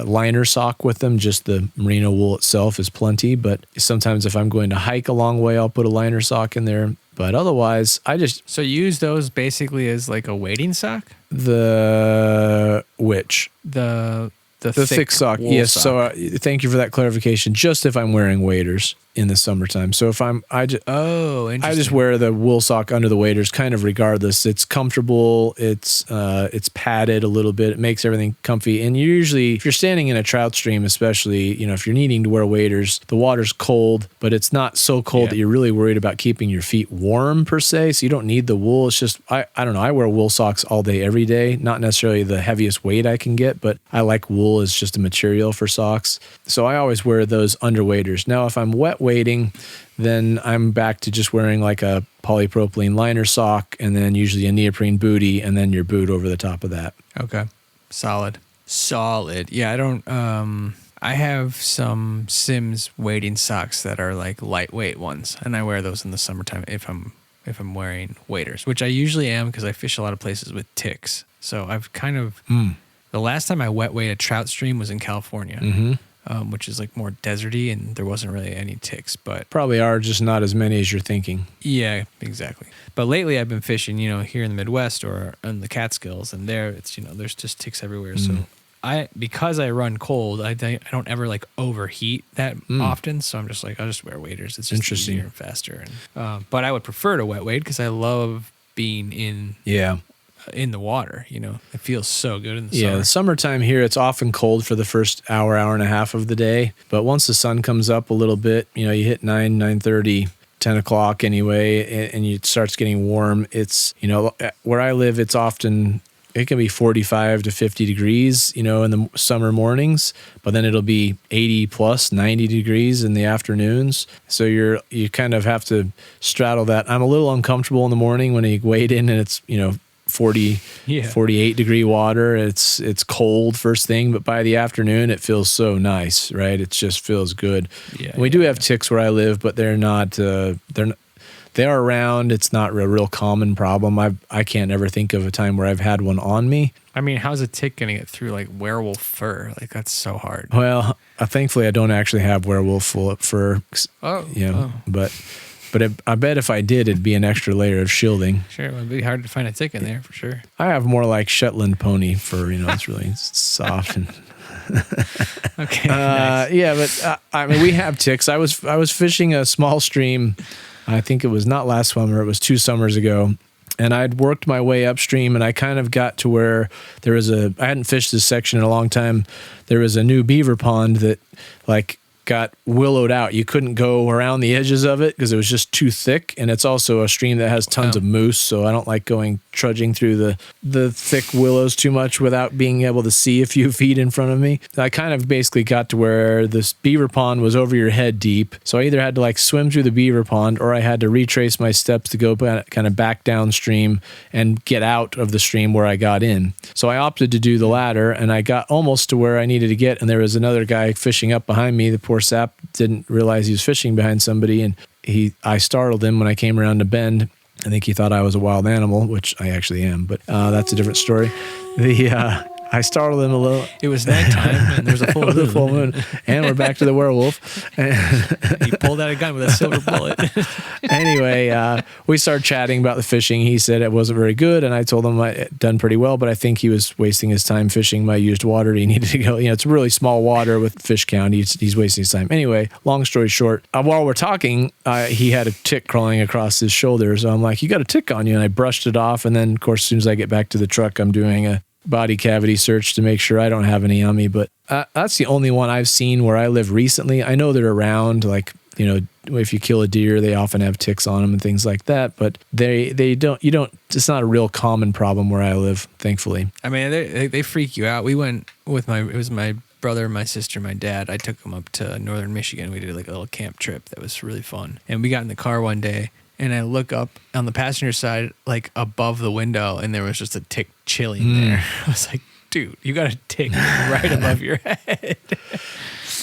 liner sock with them. Just the merino wool itself is plenty. But sometimes if I'm going to hike a long way, I'll put a liner sock in there. But otherwise, So you use those basically as like a wading sock? The thick sock. wool Yes. sock. So thank you for that clarification. Just if I'm wearing waders in the summertime. So if I just wear the wool sock under the waders, kind of regardless. It's comfortable. It's padded a little bit. It makes everything comfy. And usually, if you're standing in a trout stream, especially, if you're needing to wear waders, the water's cold, but it's not so cold that you're really worried about keeping your feet warm per se. So you don't need the wool. It's just I don't know. I wear wool socks all day, every day. Not necessarily the heaviest weight I can get, but I like wool as just a material for socks. So I always wear those under waders. Now, if I'm wet wading, then I'm back to just wearing like a polypropylene liner sock and then usually a neoprene bootie and then your boot over the top of that. Okay. Solid. Yeah, I don't I have some Sims wading socks that are like lightweight ones, and I wear those in the summertime if I'm wearing waders, which I usually am because I fish a lot of places with ticks. So I've kind of the last time I wet waded a trout stream was in California. Which is like more deserty, and there wasn't really any ticks, but Probably are just not as many as you're thinking. yeah, exactly. But lately I've been fishing, here in the Midwest or in the Catskills, and there it's, there's just ticks everywhere. So because I run cold, I don't ever like overheat that often. So I'm just like, I'll just wear waders. It's just Interesting. easier and faster. And, but I would prefer to wet wade because I love being in the water. It feels so good in the summer. Yeah, the summertime here, it's often cold for the first hour and a half of the day. But once the sun comes up a little bit, you hit 9:30, 10 o'clock anyway, and it starts getting warm. It's, where I live, it can be 45 to 50 degrees, in the summer mornings, but then it'll be 80 plus 90 degrees in the afternoons. So you kind of have to straddle that. I'm a little uncomfortable in the morning when you wade in and it's, 48 degree water. It's cold first thing, but by the afternoon it feels so nice, right? It just feels good. Yeah, and we do have ticks where I live, but they're not, they are around. It's not a real common problem. I can't ever think of a time where I've had one on me. I mean, how's a tick going to get through like werewolf fur? Like that's so hard. Well, thankfully I don't actually have werewolf fur. But I bet if I did, it'd be an extra layer of shielding. Sure, it would be hard to find a tick in there for sure. I have more like Shetland pony fur. It's really soft and. Okay. Nice. Yeah, but I mean, we have ticks. I was fishing a small stream. I think it was not last summer. It was 2 summers ago. And I'd worked my way upstream, and I kind of got to where I hadn't fished this section in a long time. There was a new beaver pond that got willowed out. You couldn't go around the edges of it because it was just too thick. And it's also a stream that has tons of moose. So I don't like trudging through the thick willows too much without being able to see a few feet in front of me. I kind of basically got to where this beaver pond was over your head deep. So I either had to swim through the beaver pond, or I had to retrace my steps to go kind of back downstream and get out of the stream where I got in. So I opted to do the latter, and I got almost to where I needed to get. And there was another guy fishing up behind me. The poor sap didn't realize he was fishing behind somebody, and I startled him when I came around the bend. I think he thought I was a wild animal, which I actually am, but that's a different story. I startled him a little. It was nighttime and there's a full It was a moon. full moon, and we're back to the werewolf. He pulled out a gun with a silver bullet. Anyway, we started chatting about the fishing. He said it wasn't very good, and I told him I'd done pretty well, but I think he was wasting his time fishing my used water. He needed to go. It's really small water with fish count. He's wasting his time. Anyway, long story short, while we're talking, he had a tick crawling across his shoulder. So I'm like, "You got a tick on you," and I brushed it off. And then, of course, as soon as I get back to the truck, I'm doing a body cavity search to make sure I don't have any on me. But that's the only one I've seen where I live recently. I know they're around, like, if you kill a deer, they often have ticks on them and things like that, but they don't, it's not a real common problem where I live, thankfully. I mean, they freak you out. We went with it was my brother, my sister, my dad. I took them up to northern Michigan. We did like a little camp trip that was really fun. And we got in the car one day, and I look up on the passenger side, like above the window, and there was just a tick chilling there. I was like, dude, you got a tick right above your head.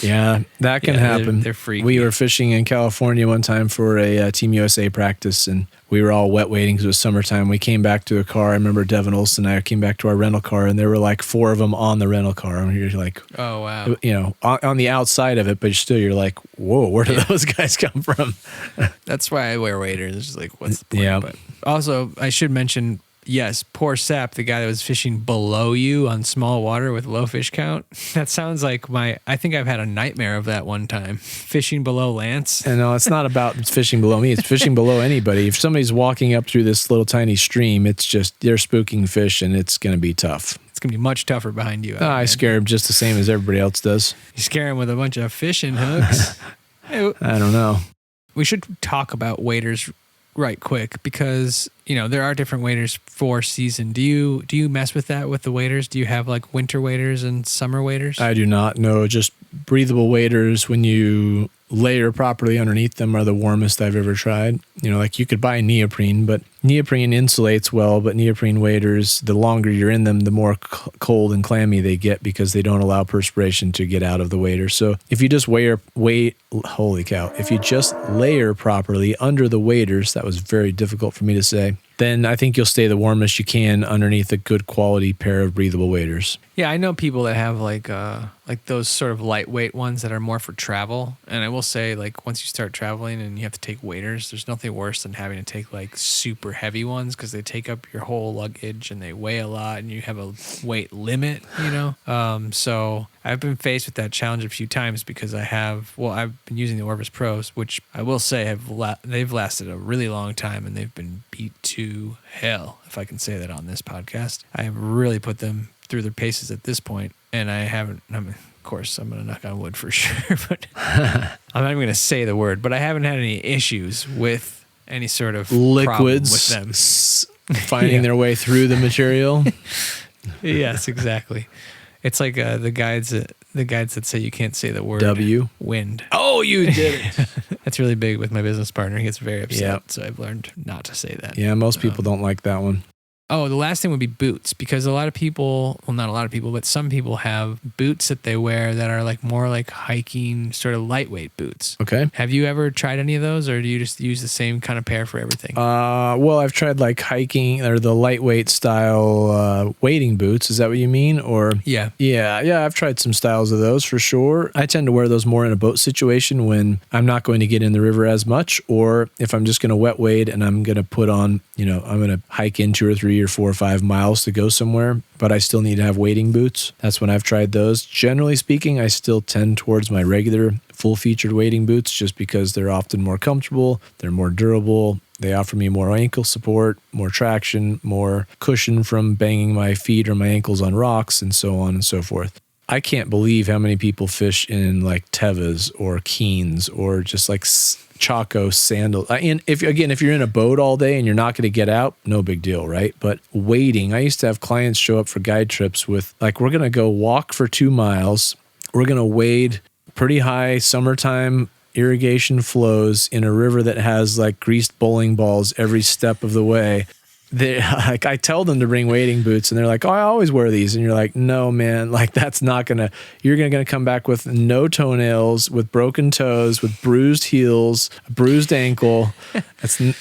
Yeah, that can happen. They're freaky. We were fishing in California one time for a Team USA practice, and we were all wet waiting because it was summertime. We came back to a car. I remember Devin Olson and I came back to our rental car, and there were like 4 of them on the rental car. And you're like, oh, wow. On the outside of it, but still you're like, whoa, where do those guys come from? That's why I wear waders. It's just like, what's the point? Yeah. But also, I should mention, yes, poor Sap, the guy that was fishing below you on small water with low fish count. That sounds like I think I've had a nightmare of that one time. Fishing below Lance. And no, it's not about fishing below me. It's fishing below anybody. If somebody's walking up through this little tiny stream, it's just, they're spooking fish, and it's going to be tough. It's going to be much tougher behind you. I scare him just the same as everybody else does. You scare him with a bunch of fishing hooks. I don't know. We should talk about waders right quick, because there are different waders for season. Do you mess with that with the waders? Do you have like winter waders and summer waders? I do not know. Just breathable waders, when you layer properly underneath them, are the warmest I've ever tried. Like you could buy neoprene, but neoprene insulates well, but neoprene waders, the longer you're in them, the more cold and clammy they get because they don't allow perspiration to get out of the wader. So if you just holy cow, if you just layer properly under the waders, that was very difficult for me to say, then I think you'll stay the warmest you can underneath a good quality pair of breathable waders. Yeah, I know people that have like those sort of lightweight ones that are more for travel. And I will say, like, once you start traveling and you have to take waders, there's nothing worse than having to take like super heavy ones, because they take up your whole luggage and they weigh a lot, and you have a weight limit, So I've been faced with that challenge a few times, because I've been using the Orvis Pros, which I will say they've lasted a really long time, and they've been beat to hell, if I can say that on this podcast. I have really put them through their paces at this point, and I haven't. Of course, I'm going to knock on wood for sure, but I'm not even going to say the word. But I haven't had any issues with any sort of liquids problem with them finding their way through the material. Yes, exactly. It's like the guides that say you can't say the word wind. Oh, you did it. That's really big with my business partner. He gets very upset. Yep. So I've learned not to say that. Yeah, most people don't like that one. Oh, the last thing would be boots, because a lot of people, well, not a lot of people, but some people have boots that they wear that are like more like hiking, sort of lightweight boots. Okay. Have you ever tried any of those, or do you just use the same kind of pair for everything? Well, I've tried like hiking or the lightweight style wading boots. Is that what you mean? Or Yeah. Yeah, I've tried some styles of those for sure. I tend to wear those more in a boat situation when I'm not going to get in the river as much, or if I'm just going to wet wade and I'm going to put on, I'm going to hike in 2 or 3 or 4 or 5 miles to go somewhere, but I still need to have wading boots. That's when I've tried those. Generally speaking, I still tend towards my regular full-featured wading boots, just because they're often more comfortable, they're more durable, they offer me more ankle support, more traction, more cushion from banging my feet or my ankles on rocks, and so on and so forth. I can't believe how many people fish in like Tevas or Keens or just like Chaco sandals. And if you're in a boat all day and you're not going to get out, no big deal, right? But wading, I used to have clients show up for guide trips with like, we're going to go walk for 2 miles. We're going to wade pretty high summertime irrigation flows in a river that has like greased bowling balls every step of the way. I tell them to bring wading boots, and they're like, "Oh, I always wear these." And you're like, "No, man, like that's not you're gonna come back with no toenails, with broken toes, with bruised heels, a bruised ankle."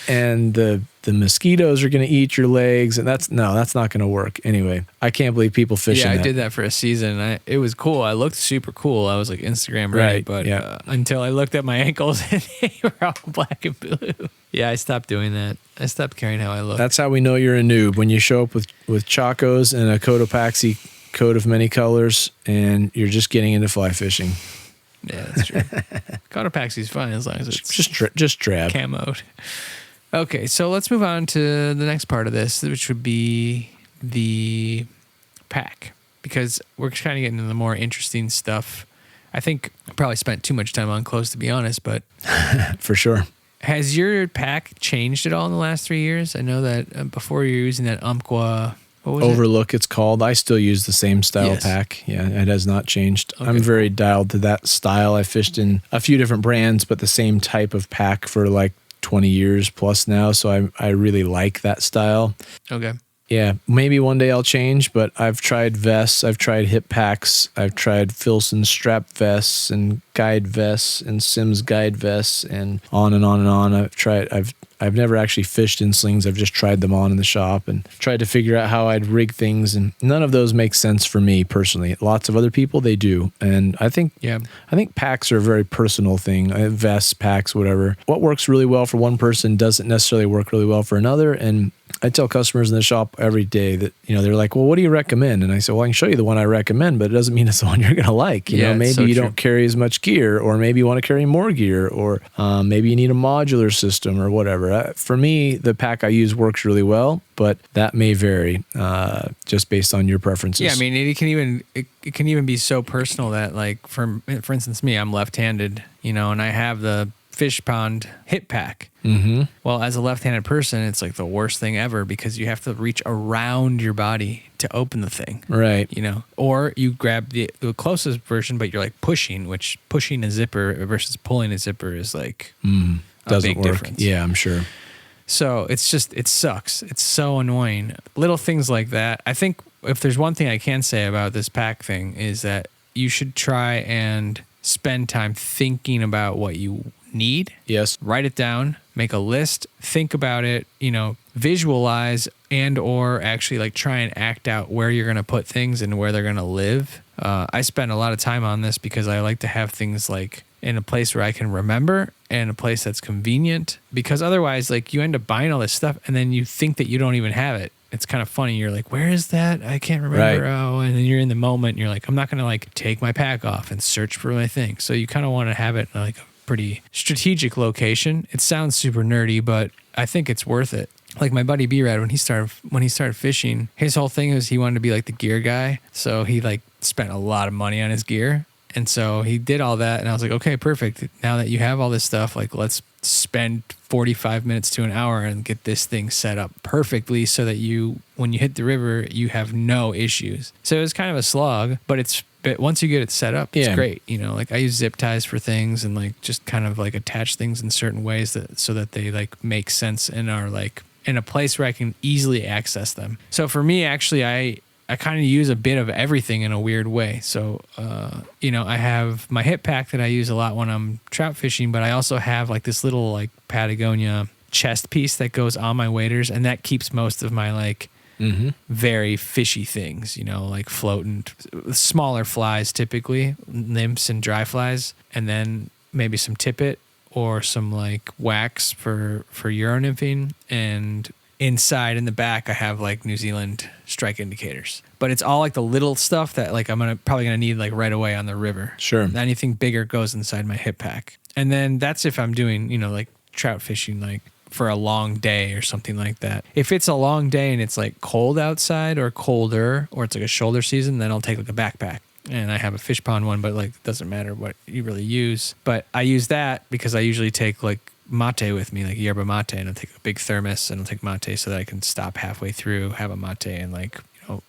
And the the mosquitoes are going to eat your legs, and that's not going to work. Anyway, I can't believe people fishing. Yeah, I that. did that for a season. It was cool. I looked super cool. I was like Instagram ready, Right, but yeah. until I looked at my ankles and they were all black and blue. Yeah, I stopped doing that. I stopped caring how I looked. That's how we know you're a noob, when you show up with Chacos and a Cotopaxi coat of many colors, and you're just getting into fly fishing. Yeah, that's true. Cotopaxi's fine as long as it's Just drab. camoed. Okay, so let's move on to the next part of this, which would be the pack, because we're kind of getting into the more interesting stuff. I think I probably spent too much time on clothes, to be honest, but For sure. has your pack changed at all in the last 3 years? I know that before you were using that Umpqua, what was it? Overlook, it's called. I still use the same style Yes. pack. Yeah, it has not changed. Okay. I'm very dialed to that style. I fished in a few different brands, but the same type of pack for like 20 years plus now. So I really like that style. Okay. Yeah, maybe one day I'll change, but I've tried vests, I've tried hip packs, I've tried Filson strap vests and guide vests and Sims guide vests and on and on and on. I've never actually fished in slings. I've just tried them on in the shop and tried to figure out how I'd rig things, and none of those make sense for me personally. Lots of other people, they do. And I think packs are a very personal thing. Vests, packs, whatever. What works really well for one person doesn't necessarily work really well for another. And I tell customers in the shop every day that, they're like, well, what do you recommend? And I say, well, I can show you the one I recommend, but it doesn't mean it's the one you're going to like. Maybe so you true. don't carry as much gear, or maybe you want to carry more gear, or maybe you need a modular system or whatever. For me, the pack I use works really well, but that may vary just based on your preferences. Yeah, I mean, it can even be so personal that, like, for instance, me, I'm left-handed, and I have the fish pond hip pack. Mm-hmm. Well, as a left-handed person, it's like the worst thing ever because you have to reach around your body to open the thing. Right. Or you grab the closest version, but you're like pushing a zipper versus pulling a zipper is like a Doesn't big work. difference. Yeah, I'm sure. So it sucks. It's so annoying. Little things like that. I think if there's one thing I can say about this pack thing is that you should try and spend time thinking about what you need. Yes. Write it down, make a list, think about it, visualize and or actually like try and act out where you're going to put things and where they're going to live. I spend a lot of time on this because I like to have things like in a place where I can remember and a place that's convenient, because otherwise like you end up buying all this stuff and then you think that you don't even have it. It's kind of funny. You're like, where is that? I can't remember. Right. Oh, and then you're in the moment and you're like, I'm not going to like take my pack off and search for my thing. So you kind of want to have it in like a pretty strategic location. It sounds super nerdy, but I think it's worth it. Like my buddy B-Rad, when he started fishing, his whole thing was he wanted to be like the gear guy. So he like spent a lot of money on his gear. And so he did all that. And I was like, okay, perfect. Now that you have all this stuff, like let's spend 45 minutes to an hour and get this thing set up perfectly so that when you hit the river, you have no issues. So it was kind of a slog, but once you get it set up, it's great. Like I use zip ties for things and like just kind of like attach things in certain ways so that they like make sense and are like in a place where I can easily access them. So for me, actually, I kind of use a bit of everything in a weird way. So, I have my hip pack that I use a lot when I'm trout fishing, but I also have like this little like Patagonia chest piece that goes on my waders, and that keeps most of my like very fishy things, like floating, smaller flies typically, nymphs and dry flies, and then maybe some tippet or some like wax for Euro nymphing, and inside in the back I have like New Zealand strike indicators. But it's all like the little stuff that like I'm probably gonna need like right away on the river. Sure. Anything bigger goes inside my hip pack. And then that's if I'm doing, like trout fishing like for a long day or something like that. If it's a long day and it's like cold outside or colder, or it's like a shoulder season, then I'll take like a backpack. And I have a fish pond one, but like it doesn't matter what you really use. But I use that because I usually take like mate with me, like yerba mate, and I'll take a big thermos and I'll take mate so that I can stop halfway through, have a mate, and like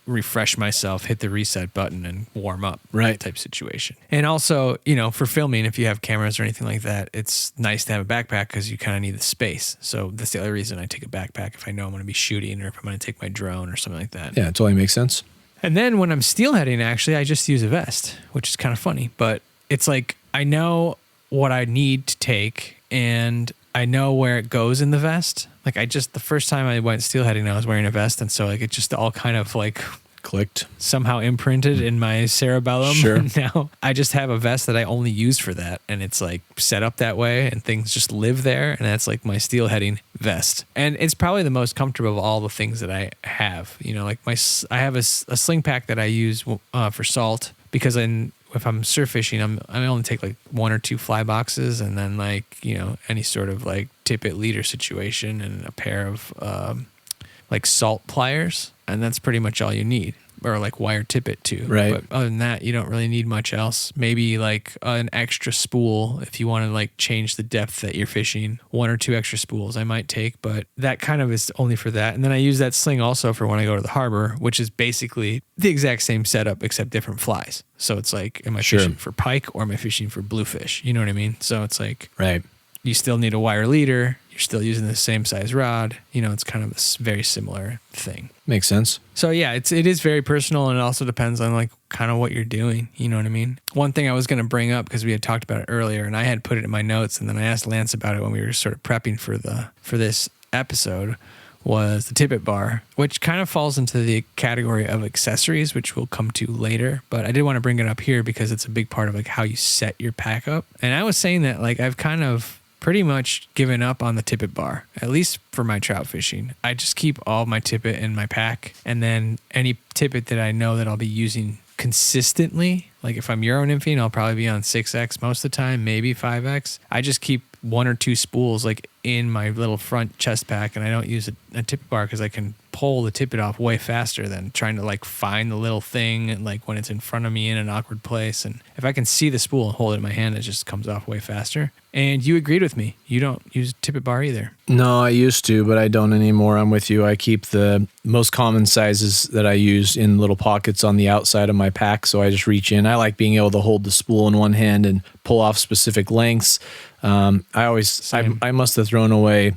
refresh myself, hit the reset button, and warm up. Right. Type situation. And also, for filming, if you have cameras or anything like that, it's nice to have a backpack because you kind of need the space. So that's the other reason I take a backpack, if I know I'm going to be shooting or if I'm going to take my drone or something like that. Yeah, it totally makes sense. And then when I'm steelheading, actually, I just use a vest, which is kind of funny. But it's like I know what I need to take, and I know where it goes in the vest. Like the first time I went steelheading, I was wearing a vest. And so like it just all kind of like Clicked. somehow imprinted in my cerebellum. Sure. Now I just have a vest that I only use for that. And it's like set up that way and things just live there. And that's like my steelheading vest. And it's probably the most comfortable of all the things that I have. You know, like I have a sling pack that I use for salt because if I'm surf fishing, I only take like 1 or 2 fly boxes and then like, you know, any sort of like tippet leader situation and a pair of like salt pliers. And that's pretty much all you need. Or like wire tippet too. Right. But other than that, you don't really need much else. Maybe like an extra spool if you want to like change the depth that you're fishing. 1 or 2 extra spools I might take, but that kind of is only for that. And then I use that sling also for when I go to the harbor, which is basically the exact same setup except different flies. So it's like, am I fishing for pike or am I fishing for bluefish? You know what I mean? So it's like, Right. you still need a wire leader. You're still using the same size rod. You know, it's kind of a very similar thing. Makes sense. So yeah, it is very personal, and it also depends on like kind of what you're doing. You know what I mean? One thing I was going to bring up because we had talked about it earlier, and I had put it in my notes, and then I asked Lance about it when we were sort of prepping for this episode, was the tippet bar, which kind of falls into the category of accessories, which we'll come to later. But I did want to bring it up here because it's a big part of like how you set your pack up. And I was saying that like I've kind of pretty much given up on the tippet bar, at least for my trout fishing. I just keep all my tippet in my pack, and then any tippet that I know that I'll be using consistently, like if I'm Euro nymphing, I'll probably be on 6X most of the time, maybe 5X. I just keep 1 or 2 spools like in my little front chest pack, and I don't use a tippet bar because I can pull the tippet off way faster than trying to like find the little thing and like when it's in front of me in an awkward place. And if I can see the spool and hold it in my hand, it just comes off way faster. And you agreed with me. You don't use tippet bar either. No, I used to, but I don't anymore. I'm with you. I keep the most common sizes that I use in little pockets on the outside of my pack. So I just reach in. I like being able to hold the spool in one hand and pull off specific lengths. I must have thrown away,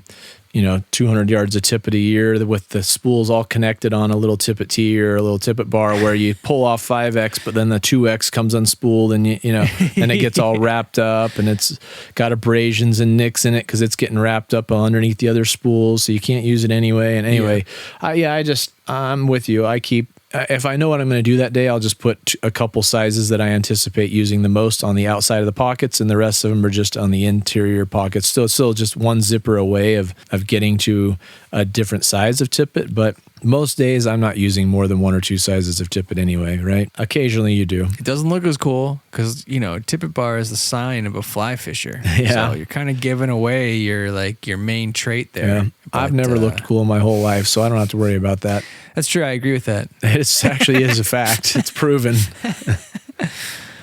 200 yards of tippet a year with the spools all connected on a little tippet tee or a little tippet bar where you pull off 5X, but then the 2X comes unspooled and and it gets all wrapped up and it's got abrasions and nicks in it because it's getting wrapped up underneath the other spools. So you can't use it anyway. And anyway, I'm with you. I keep, if I know what I'm going to do that day, I'll just put a couple sizes that I anticipate using the most on the outside of the pockets, and the rest of them are just on the interior pockets. Still just one zipper away of getting to a different size of tippet, but most days I'm not using more than 1 or 2 sizes of tippet anyway, right? Occasionally you do. It doesn't look as cool because, tippet bar is the sign of a fly fisher. Yeah. So you're kind of giving away your main trait there. Yeah. I've never looked cool in my whole life, so I don't have to worry about that. That's true. I agree with that. It actually is a fact. It's proven.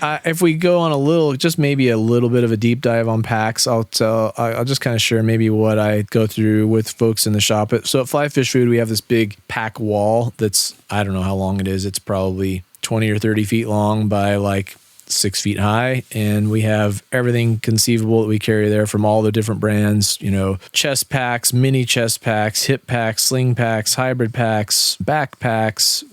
If we go on maybe a little bit of a deep dive on packs, I'll just kind of share maybe what I go through with folks in the shop. So at Fly Fish Food, we have this big pack wall that's, I don't know how long it is. It's probably 20 or 30 feet long by like 6 feet high. And we have everything conceivable that we carry there from all the different brands, chest packs, mini chest packs, hip packs, sling packs, hybrid packs, backpacks,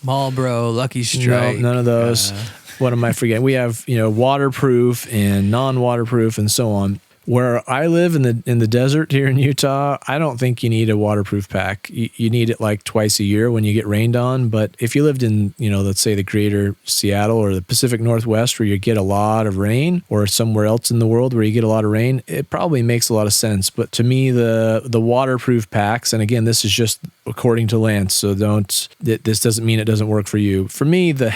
Marlboro, Lucky Strike. No, none of those. What am I forgetting? We have, waterproof and non-waterproof and so on. Where I live in the desert here in Utah, I don't think you need a waterproof pack. You need it like twice a year when you get rained on. But if you lived in, let's say the greater Seattle or the Pacific Northwest where you get a lot of rain, or somewhere else in the world where you get a lot of rain, it probably makes a lot of sense. But to me, the waterproof packs, and again, this is just according to Lance, so this doesn't mean it doesn't work for you. For me, the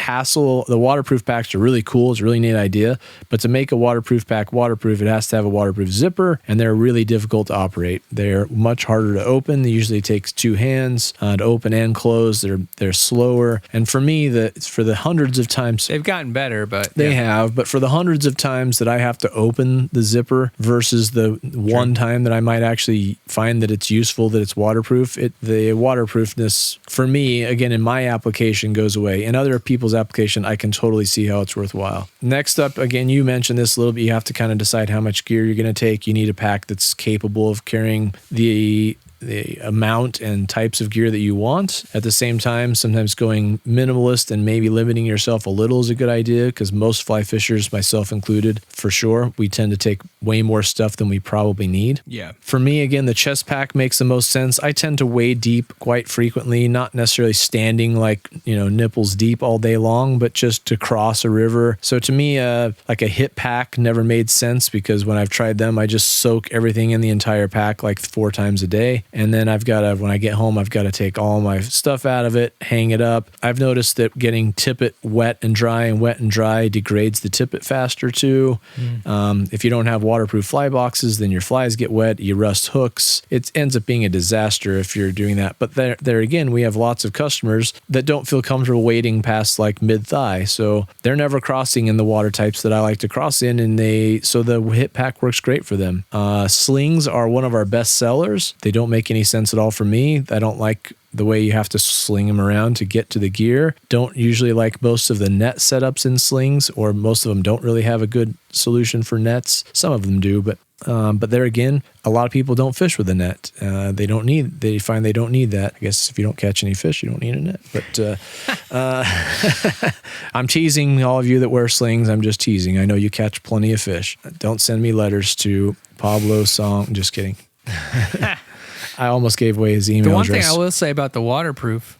waterproof packs are really cool. It's a really neat idea. But to make a waterproof pack waterproof, it has to have a waterproof zipper, and they're really difficult to operate. They're much harder to open. It usually takes 2 hands to open and close. They're slower. And for me, for the hundreds of times they've gotten better, but they have. But for the hundreds of times that I have to open the zipper versus the one time that I might actually find that it's useful, that it's waterproof, the waterproofness for me, again, in my application goes away. In other people's application, I can totally see how it's worthwhile. Next up, again, you mentioned this a little bit. You have to kind of decide how much gear you're going to take. You need a pack that's capable of carrying the the amount and types of gear that you want. At the same time, sometimes going minimalist and maybe limiting yourself a little is a good idea, because most fly fishers, myself included, for sure, we tend to take way more stuff than we probably need. Yeah. For me, again, the chest pack makes the most sense. I tend to wade deep quite frequently, not necessarily standing like, nipples deep all day long, but just to cross a river. So to me, like a hip pack never made sense, because when I've tried them, I just soak everything in the entire pack like 4 times a day. And then when I get home, I've got to take all my stuff out of it, hang it up. I've noticed that getting tippet wet and dry degrades the tippet faster too. If you don't have waterproof fly boxes, then your flies get wet, you rust hooks. It ends up being a disaster if you're doing that. But there again, we have lots of customers that don't feel comfortable wading past like mid-thigh. So they're never crossing in the water types that I like to cross in, so the hip pack works great for them. Slings are one of our best sellers. They don't make any sense at all for me. I don't like the way you have to sling them around to get to the gear. Don't usually like most of the net setups in slings, or most of them don't really have a good solution for nets. Some of them do, but there again, a lot of people don't fish with a net. They find they don't need that. I guess if you don't catch any fish, you don't need a net. But I'm teasing all of you that wear slings. I'm just teasing. I know you catch plenty of fish. Don't send me letters to Pablo Song. Just kidding. I almost gave away his email address. The one thing I will say about the waterproof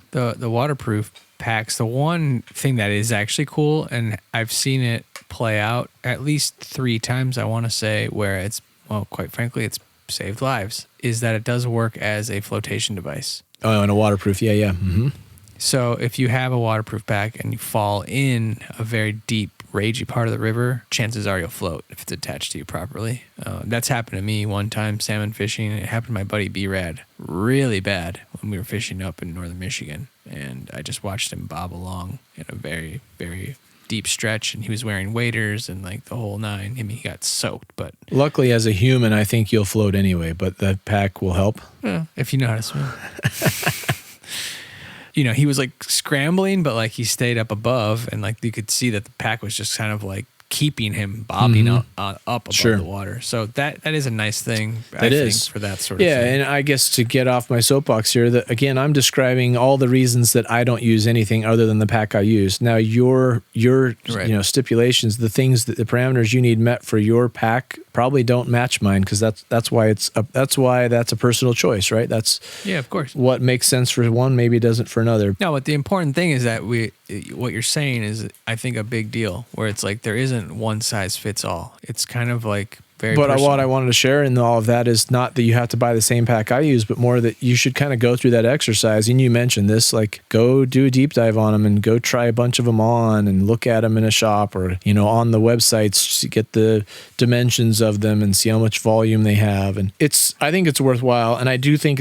packs, the one thing that is actually cool, and I've seen it play out at least 3 times, I want to say, where it's, well, quite frankly, it's saved lives, is that it does work as a flotation device. Oh, and a waterproof. Yeah. Mm-hmm. So if you have a waterproof pack and you fall in a very deep, ragey part of the river, chances are you'll float if it's attached to you properly. That's happened to me one time salmon fishing. It happened to my buddy B-Rad really bad when we were fishing up in northern Michigan. And I just watched him bob along in a very, very deep stretch, and he was wearing waders and like the whole nine. I mean, he got soaked, but luckily as a human, I think you'll float anyway, but that pack will help. If you know how to swim. He was like scrambling, but like he stayed up above, and like you could see that the pack was just kind of like keeping him bobbing up above the water. So that is a nice thing, I think, for that sort of thing. Yeah, and I guess to get off my soapbox here, that again, I'm describing all the reasons that I don't use anything other than the pack I use. Now, your right. Stipulations, the parameters you need met for your pack probably don't match mine, because that's why that's a personal choice, right? That's of course what makes sense for one maybe doesn't for another. No, but the important thing is that what you're saying is, I think, a big deal, where it's like there isn't one size fits all. It's kind of like very personal. What I wanted to share in all of that is not that you have to buy the same pack I use, but more that you should kind of go through that exercise. And you mentioned this, like go do a deep dive on them and go try a bunch of them on and look at them in a shop, or, on the websites, get the dimensions of them and see how much volume they have. And I think it's worthwhile. And I do think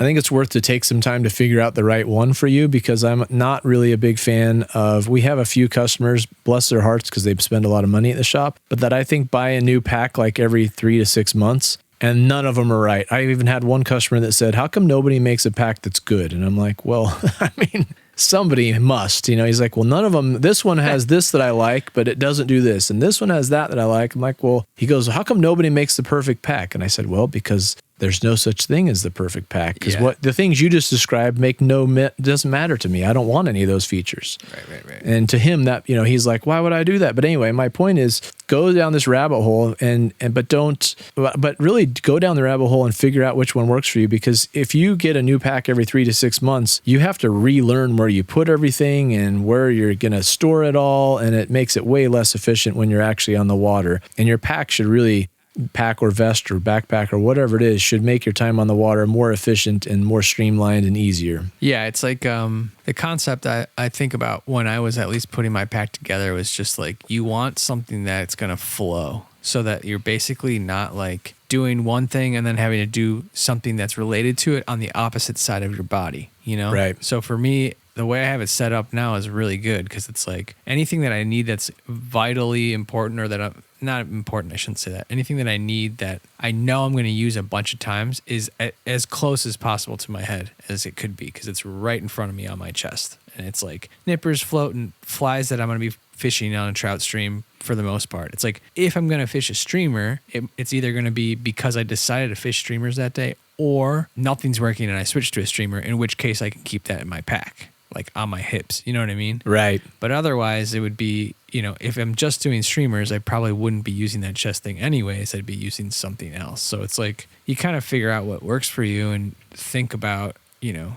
I think it's worth to take some time to figure out the right one for you, because I'm not really a big fan of, we have a few customers, bless their hearts, because they spend a lot of money at the shop, but that I think buy a new pack like every 3 to 6 months, and none of them are right. I even had one customer that said, how come nobody makes a pack that's good? And I'm like, well, I mean, somebody must, he's like, well, none of them, this one has this that I like, but it doesn't do this. And this one has that I like. I'm like, well, he goes, how come nobody makes the perfect pack? And I said, well, because there's no such thing as the perfect pack, because what the things you just described doesn't matter to me. I don't want any of those features. Right. And to him, that he's like, why would I do that? But anyway, my point is, go down this rabbit hole but really go down the rabbit hole and figure out which one works for you. Because if you get a new pack every 3 to 6 months, you have to relearn where you put everything and where you're going to store it all, and it makes it way less efficient when you're actually on the water. And your pack should really, pack or vest or backpack or whatever it is, should make your time on the water more efficient and more streamlined and easier. Yeah, it's like the concept I think about when I was at least putting my pack together was just like, you want something that's going to flow, so that you're basically not like doing one thing and then having to do something that's related to it on the opposite side of your body, Right. So for me, the way I have it set up now is really good, because it's like anything that I need that's vitally important, or that I'm not important, I shouldn't say that. Anything that I need that I know I'm going to use a bunch of times is as close as possible to my head as it could be, because it's right in front of me on my chest. and it's like nippers, float, and flies that I'm going to be fishing on a trout stream for the most part. It's like if I'm going to fish a streamer, it's either going to be because I decided to fish streamers that day, or nothing's working and I switch to a streamer, in which case I can keep that in my pack, like on my hips. You know what I mean? Right. But otherwise, it would be, if I'm just doing streamers, I probably wouldn't be using that chest thing anyways. I'd be using something else. So it's like you kind of figure out what works for you and think about, we're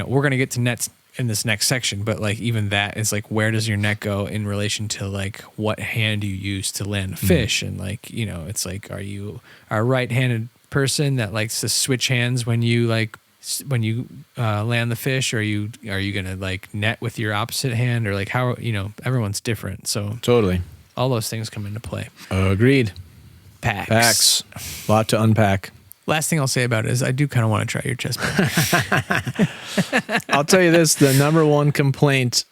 going to get to nets in this next section, but like even that is like, where does your net go in relation to like what hand you use to land a fish? And like, it's like, are you a right-handed person that likes to switch hands when you land the fish, or are you gonna like net with your opposite hand, or like how everyone's different, so Totally. all those things come into play. Agreed. Packs. A lot to unpack. Last thing I'll say about it is I do kind of want to try your chest pack. I'll tell you this: the number one complaint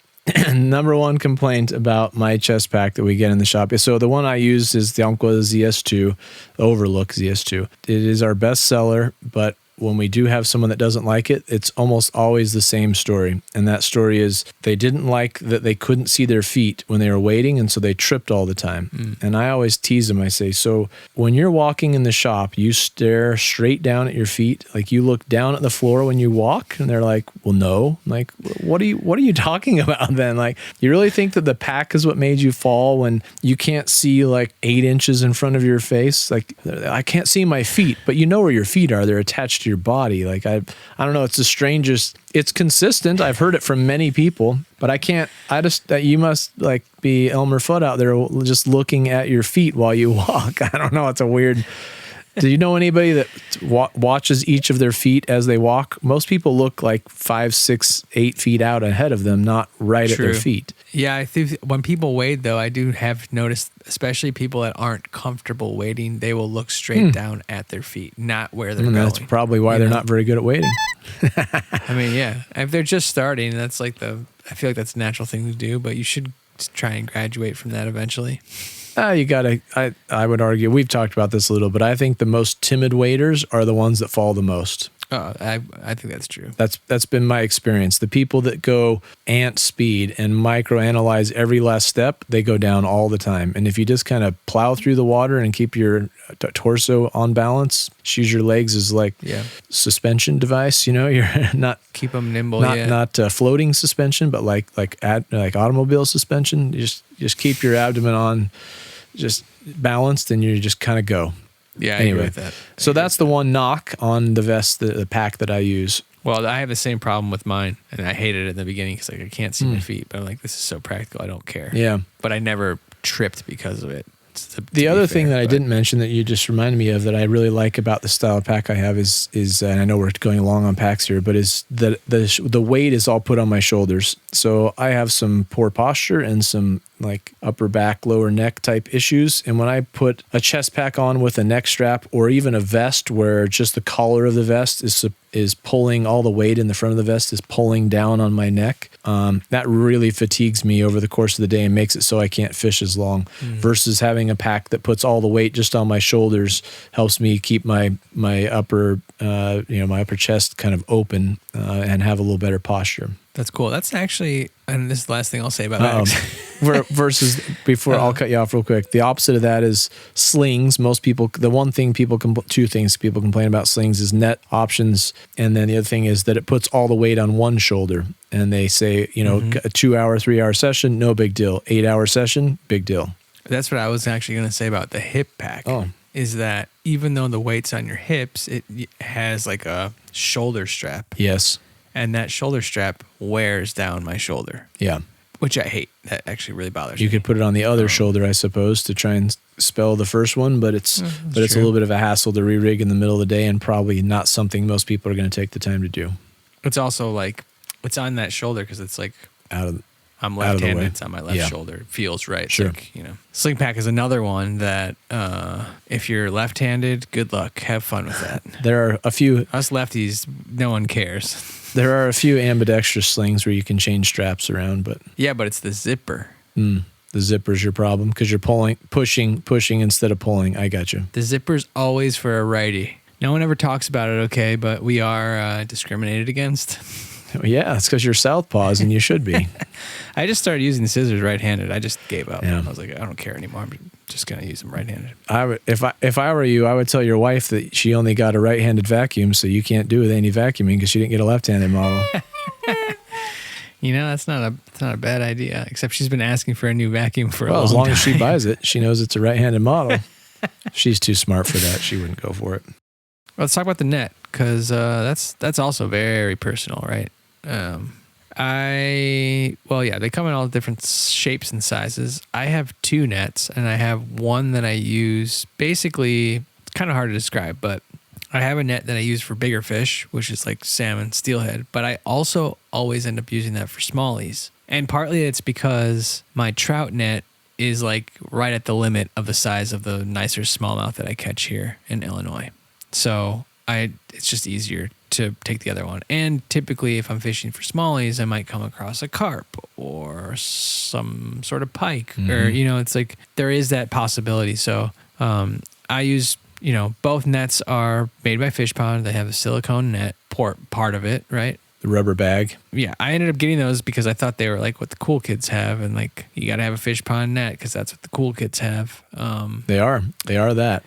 about my chest pack that we get in the shop. So the one I use is the Aqua ZS2, Overlook ZS2. It is our best seller, but when we do have someone that doesn't like it, it's almost always the same story. And that story is they didn't like that they couldn't see their feet when they were wading, and so they tripped all the time. And I always tease them. I say, so when you're walking in the shop, you stare straight down at your feet, like you look down at the floor when you walk? And they're like, well, no. I'm like, what are you talking about then? Like, you really think that the pack is what made you fall when you can't see like 8 inches in front of your face? Like, I can't see my feet, but you know where your feet are. They're attached to your body. Like, I don't know. It's the strangest. It's consistent. I've heard it from many people, but you must like be Elmer Fudd out there just looking at your feet while you walk. I don't know. It's a weird. Do you know anybody that watches each of their feet as they walk? Most people look like 5, 6, 8 feet out ahead of them, not right at their feet. Yeah, I think when people wade, though, I do have noticed, especially people that aren't comfortable wading, they will look straight down at their feet, not where they're going. That's probably why they're not very good at wading. I mean, yeah, if they're just starting, that's like I feel like that's a natural thing to do, but you should try and graduate from that eventually. I would argue, we've talked about this a little, but I think the most timid waders are the ones that fall the most. Oh, I think that's true. That's been my experience. The people that go ant speed and microanalyze every last step, they go down all the time. And if you just kind of plow through the water and keep your torso on balance, use your legs as like suspension device, you're not keep them nimble, not floating suspension, but like automobile suspension. You just keep your abdomen on, just balanced, and you just kind of go. Yeah, I anyway, agree with that. So that's the one knock on the vest, the pack that I use. Well, I have the same problem with mine, and I hated it in the beginning because like I can't see my feet. But I'm like, this is so practical, I don't care. Yeah, but I never tripped because of it. The other thing that I didn't mention that you just reminded me of that I really like about the style of pack I have is and I know we're going along on packs here, but is that the weight is all put on my shoulders. So I have some poor posture and some like upper back, lower neck type issues. And when I put a chest pack on with a neck strap, or even a vest where just the collar of the vest is pulling, all the weight in the front of the vest is pulling down on my neck, that really fatigues me over the course of the day and makes it so I can't fish as long. Versus having a pack that puts all the weight just on my shoulders helps me keep my upper my upper chest kind of open and have a little better posture. That's cool. That's actually, and this is the last thing I'll say about bags. Versus, before I'll cut you off real quick, the opposite of that is slings. Most people, two things people complain about slings is net options, and then the other thing is that it puts all the weight on one shoulder. And they say, a 2-hour, 3-hour session, no big deal. 8-hour session, big deal. That's what I was actually going to say about the hip pack. Is that even though the weight's on your hips, it has like a shoulder strap. Yes. And that shoulder strap wears down my shoulder. Yeah. Which I hate. That actually really bothers me. You could put it on the other shoulder, I suppose, to try and spell the first one, but it's a little bit of a hassle to re-rig in the middle of the day, and probably not something most people are going to take the time to do. It's also like, it's on that shoulder because it's like I'm left-handed, it's on my left shoulder. It feels right. It's like, Sling pack is another one that if you're left-handed, good luck. Have fun with that. There are a few. Us lefties, no one cares. There are a few ambidextrous slings where you can change straps around, but yeah, but it's the zipper. The zipper's your problem because you're pushing instead of pulling. I got you. The zipper's always for a righty. No one ever talks about it, okay, but we are discriminated against. Yeah, it's because you're southpaws and you should be. I just started using scissors right-handed. I just gave up. Yeah. I was like, I don't care anymore. I'm just gonna use them right-handed. If I were you, I would tell your wife that she only got a right-handed vacuum, so you can't do with any vacuuming because she didn't get a left-handed model. You know, that's not a bad idea. Except she's been asking for a new vacuum for a long Well, as long time. as she buys it, she knows it's a right-handed model. She's too smart for that. She wouldn't go for it. Let's talk about the net because that's also very personal, right? They come in all different shapes and sizes. I have 2 nets, and I have one that I use. Basically, it's kind of hard to describe, but I have a net that I use for bigger fish, which is like salmon, steelhead. But I also always end up using that for smallies, and partly it's because my trout net is like right at the limit of the size of the nicer smallmouth that I catch here in Illinois. So it's just easier to take the other one. And typically if I'm fishing for smallies, I might come across a carp or some sort of pike or, it's like there is that possibility. So I use, both nets are made by Fish Pond. They have a silicone net part of it, right? The rubber bag. Yeah, I ended up getting those because I thought they were like what the cool kids have. And like, you got to have a Fish Pond net because that's what the cool kids have. They are that.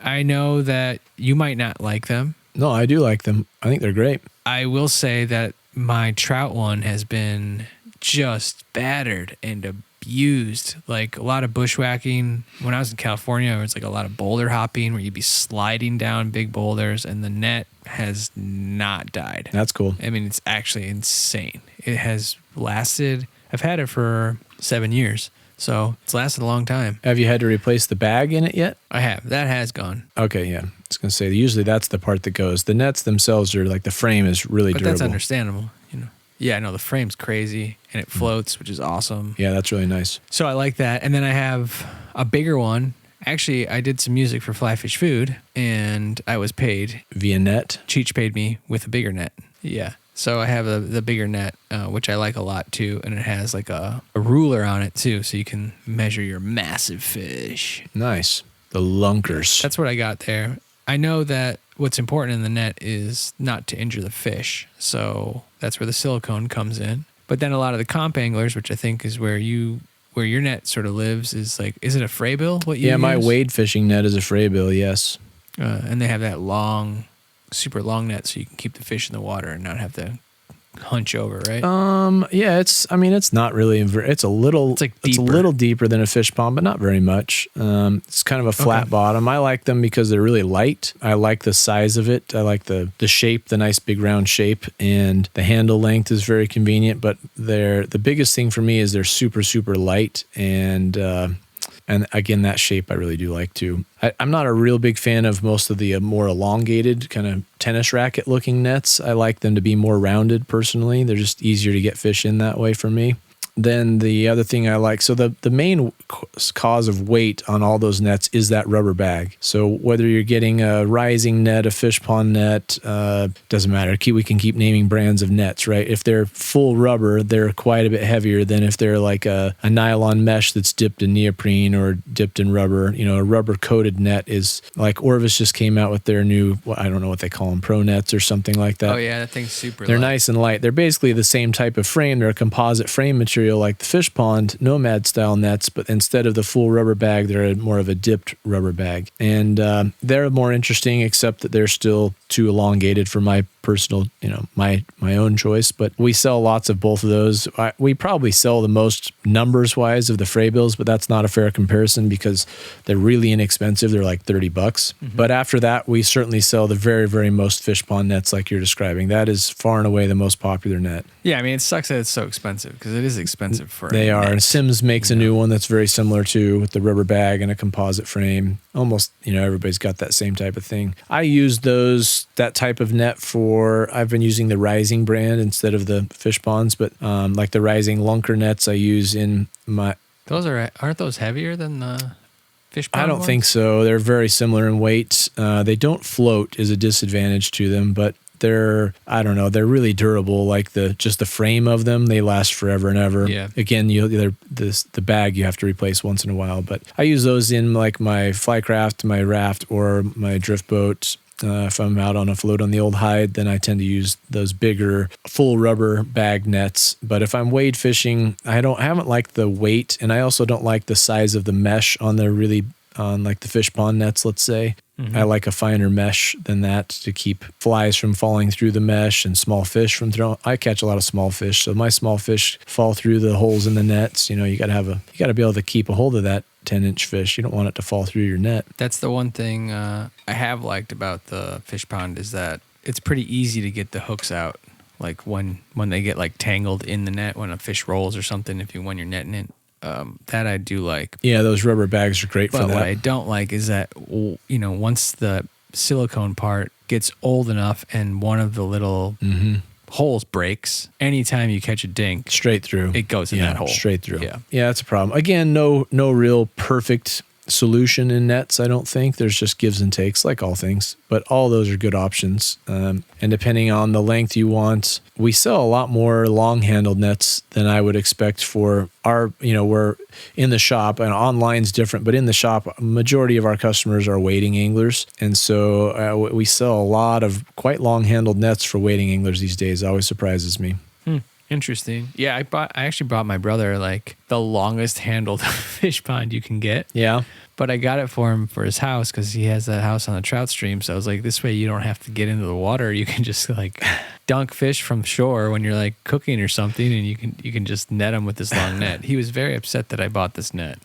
I know that you might not like them. No, I do like them. I think they're great. I will say that my trout one has been just battered and abused. Like a lot of bushwhacking. When I was in California, there was like a lot of boulder hopping where you'd be sliding down big boulders and the net has not died. That's cool. I mean, it's actually insane. It has lasted, I've had it for 7 years. So it's lasted a long time. Have you had to replace the bag in it yet? I have. That has gone. Okay, yeah. I was going to say, usually that's the part that goes. The nets themselves are like the frame is really durable. But that's understandable, Yeah, I know the frame's crazy and it floats, which is awesome. Yeah, that's really nice. So I like that. And then I have a bigger one. Actually, I did some music for Fly Fish Food and I was paid. Via net? Cheech paid me with a bigger net. Yeah. So I have the bigger net, which I like a lot too. And it has like a ruler on it too. So you can measure your massive fish. Nice. The lunkers. That's what I got there. I know that what's important in the net is not to injure the fish. So that's where the silicone comes in. But then a lot of the comp anglers, which I think is where your net sort of lives, is like, is it a fray bill? What you use? My wade fishing net is a fray bill, yes. And they have that super long net so you can keep the fish in the water and not have to hunch over, right? Yeah, it's not really, it's a little deeper than a fish pond, but not very much. It's kind of a flat bottom. I like them because they're really light. I like the size of it. I like the shape, the nice big round shape, and the handle length is very convenient, but the biggest thing for me is they're super, super light and again, that shape I really do like too. I'm not a real big fan of most of the more elongated kind of tennis racket looking nets. I like them to be more rounded personally. They're just easier to get fish in that way for me. Then the other thing I like, so the main cause of weight on all those nets is that rubber bag. So whether you're getting a rising net, a fish pond net, doesn't matter. We can keep naming brands of nets, right? If they're full rubber, they're quite a bit heavier than if they're like a nylon mesh that's dipped in neoprene or dipped in rubber. A rubber coated net is like Orvis just came out with their new, I don't know what they call them, pro nets or something like that. Oh yeah, that thing's super They're light. nice and light. They're basically the same type of frame. They're a composite frame material like the fish pond Nomad style nets, but instead of the full rubber bag, they're more of a dipped rubber bag. And they're more interesting, except that they're still too elongated for my personal, my own choice. But we sell lots of both of those. We probably sell the most numbers wise of the fray bills, but that's not a fair comparison because they're really inexpensive. They're like $30. Mm-hmm. But after that, we certainly sell the very, very most fish pond nets like you're describing. That is far and away the most popular net. Yeah, I mean, it sucks that it's so expensive because it is expensive for They are. net. And Sims makes a new one that's very similar to with the rubber bag and a composite frame. Almost, everybody's got that same type of thing. I use that type of net I've been using the Rising brand instead of the fish ponds, but like the Rising lunker nets I use in my... Aren't those heavier than the fish pond I don't ones? think so. They're very similar in weight. They don't float is a disadvantage to them, but they're really durable. Like the frame of them, they last forever and ever. Yeah. Again, the bag you have to replace once in a while, but I use those in like my flycraft, my raft, or my drift boat. If I'm out on a float on the old hide, then I tend to use those bigger full rubber bag nets. But if I'm wade fishing, I haven't liked the weight, and I also don't like the size of the mesh on like the fish pond nets, let's say. I like a finer mesh than that to keep flies from falling through the mesh and small fish from throwing. I catch a lot of small fish, so my small fish fall through the holes in the nets. You got to be able to keep a hold of that 10-inch fish. You don't want it to fall through your net. That's the one thing I have liked about the fish pond is that it's pretty easy to get the hooks out. Like when they get like tangled in the net, when a fish rolls or something, when you're netting it. That I do like. Yeah, those rubber bags are great for that. But what I don't like is that, once the silicone part gets old enough and one of the little holes breaks, anytime you catch a dink, straight through, it goes in that hole. Straight through. Yeah, that's a problem. Again, no real perfect solution in nets, I don't think. There's just gives and takes, like all things. But all those are good options. And depending on the length you want, we sell a lot more long-handled nets than I would expect for our, we're in the shop, and online's different, but in the shop, majority of our customers are wading anglers. And so we sell a lot of quite long-handled nets for wading anglers these days. It always surprises me. Interesting. Yeah, I actually bought my brother like the longest handled fish pond you can get. Yeah. But I got it for him for his house because he has that house on the trout stream. So I was like, this way you don't have to get into the water. You can just like dunk fish from shore when you're like cooking or something, and you can just net them with this long net. He was very upset that I bought this net.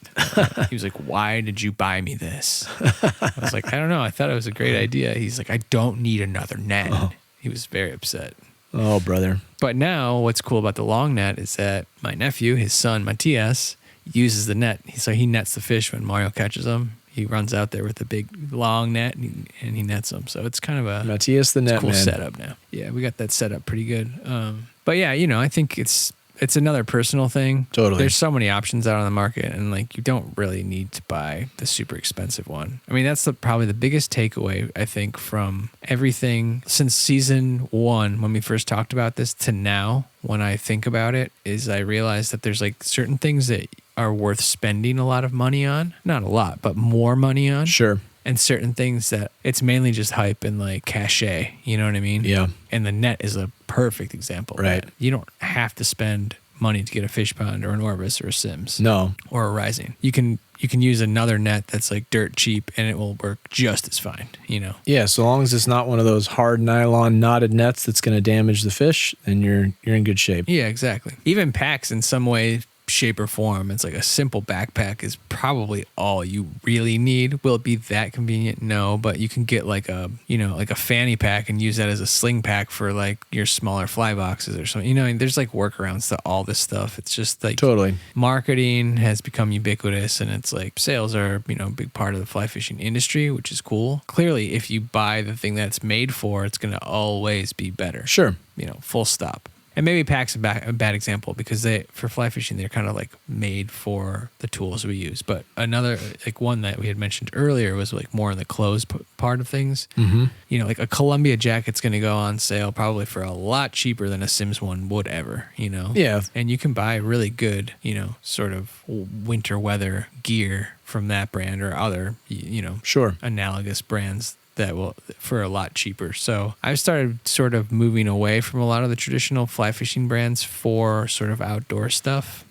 He was like, "Why did you buy me this?" I was like, "I don't know. I thought it was a great idea." He's like, "I don't need another net." Oh. He was very upset. Oh, brother. But now what's cool about the long net is that my nephew, his son, Matias, uses the net. So he nets the fish when Mario catches them. He runs out there with a big long net and he nets them. So it's kind of a Matias the net cool man. Setup now. Yeah, we got that set up pretty good. But yeah, I think it's another personal thing. Totally. There's so many options out on the market, and like you don't really need to buy the super expensive one. I mean, that's probably the biggest takeaway, I think, from everything since season 1 when we first talked about this to now. When I think about it, is I realize that there's like certain things that are worth spending a lot of money on. Not a lot, but more money on. Sure. And certain things that it's mainly just hype and like cachet, you know what I mean? Yeah. And the net is a perfect example of right. that. You don't have to spend money to get a fish pond or an Orbis or a Sims. No. Or a Rising. You can use another net that's like dirt cheap and it will work just as fine, Yeah, so long as it's not one of those hard nylon knotted nets that's going to damage the fish, then you're in good shape. Yeah, exactly. Even packs in some way, shape, or form, it's like a simple backpack is probably all you really need. Will it be that convenient? No, but you can get like a fanny pack and use that as a sling pack for like your smaller fly boxes or something. There's like workarounds to all this stuff. It's just like totally marketing has become ubiquitous, and it's like sales are a big part of the fly fishing industry, which is cool. Clearly, if you buy the thing that's made for, it's going to always be better. Sure. Full stop. And maybe pack's a bad example because for fly fishing, they're kind of like made for the tools we use. But another, like one that we had mentioned earlier was like more in the clothes part of things. Mm-hmm. Like a Columbia jacket's going to go on sale probably for a lot cheaper than a Sims one would ever, Yeah. And you can buy really good, sort of winter weather gear from that brand or other, sure, analogous brands that will for a lot cheaper. So I've started sort of moving away from a lot of the traditional fly fishing brands for sort of outdoor stuff.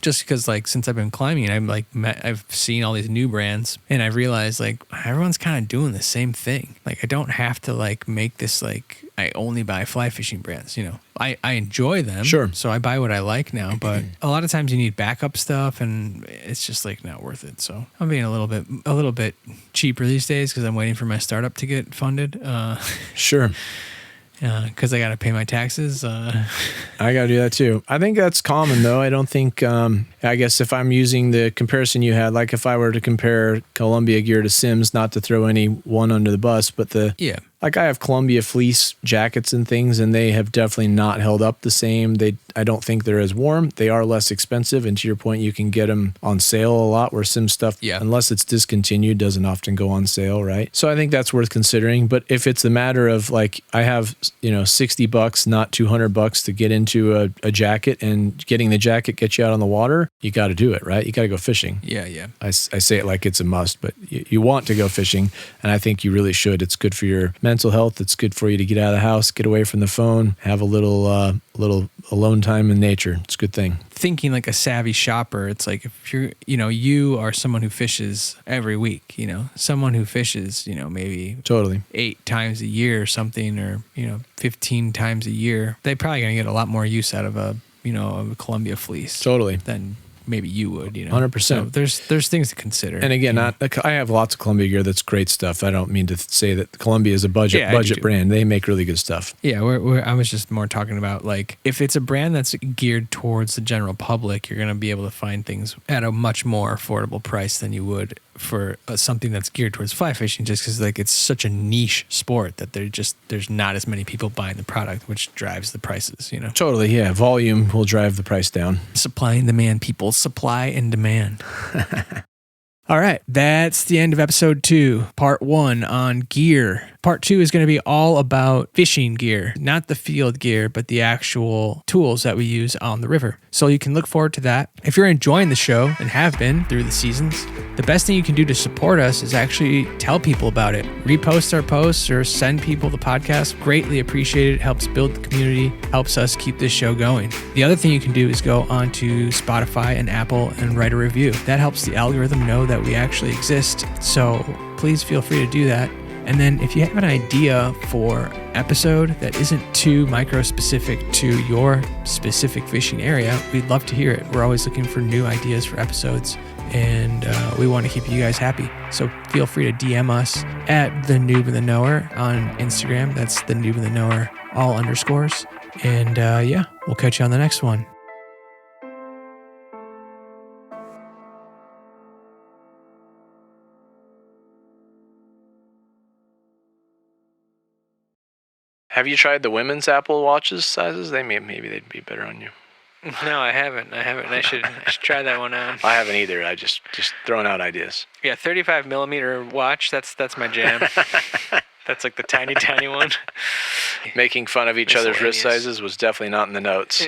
Just because like since I've been climbing, I've seen all these new brands and I realized like everyone's kind of doing the same thing. Like I don't have to like make this like I only buy fly fishing brands. I enjoy them. Sure. So I buy what I like now, but a lot of times you need backup stuff and it's just like not worth it. So I'm being a little bit cheaper these days because I'm waiting for my startup to get funded. Sure. Because I got to pay my taxes. I got to do that too. I think that's common though. I don't think, I guess if I'm using the comparison you had, like if I were to compare Columbia gear to Sims, not to throw any one under the bus, but Like I have Columbia fleece jackets and things, and they have definitely not held up the same. I don't think they're as warm. They are less expensive, and to your point, you can get them on sale a lot. Where some stuff, unless it's discontinued, doesn't often go on sale, right? So I think that's worth considering. But if it's a matter of like I have $60, not $200 to get into a jacket, and getting the jacket gets you out on the water, you got to do it, right? You got to go fishing. Yeah. I say it like it's a must, but you want to go fishing, and I think you really should. It's good for your mental health. It's good for you to get out of the house, get away from the phone, have a little alone time in nature. It's a good thing. Thinking like a savvy shopper, it's like if you are someone who fishes every week, someone who fishes, maybe totally 8 times a year or something, or 15 times a year, they're probably going to get a lot more use out of a Columbia fleece. Totally. Than maybe you would, 100%. So there's things to consider. And again, I have lots of Columbia gear that's great stuff. I don't mean to say that Columbia is a budget brand. They make really good stuff. Yeah, I was just more talking about like if it's a brand that's geared towards the general public, you're going to be able to find things at a much more affordable price than you would for something that's geared towards fly fishing, just because like it's such a niche sport that there's not as many people buying the product, which drives the prices. Totally, yeah. Volume will drive the price down. Supply and demand, people. Supply and demand. All right, that's the end of episode 2, part 1 on gear. Part 2 is going to be all about fishing gear, not the field gear, but the actual tools that we use on the river. So you can look forward to that. If you're enjoying the show and have been through the seasons, the best thing you can do to support us is actually tell people about it. Repost our posts or send people the podcast. Greatly appreciated. It helps build the community, helps us keep this show going. The other thing you can do is go onto Spotify and Apple and write a review. That helps the algorithm know that we actually exist. So please feel free to do that. And then if you have an idea for episode that isn't too micro-specific to your specific fishing area, we'd love to hear it. We're always looking for new ideas for episodes, and we want to keep you guys happy. So feel free to DM us at The Noob and the Knower on Instagram. That's The Noob and the Knower, all underscores. And we'll catch you on the next one. Have you tried the women's Apple Watches sizes? Maybe they'd be better on you. No, I haven't. I should try that one on. I haven't either. I just throwing out ideas. Yeah, 35 millimeter watch. That's my jam. That's like the tiny one. Making fun of each other's wrist sizes was definitely not in the notes.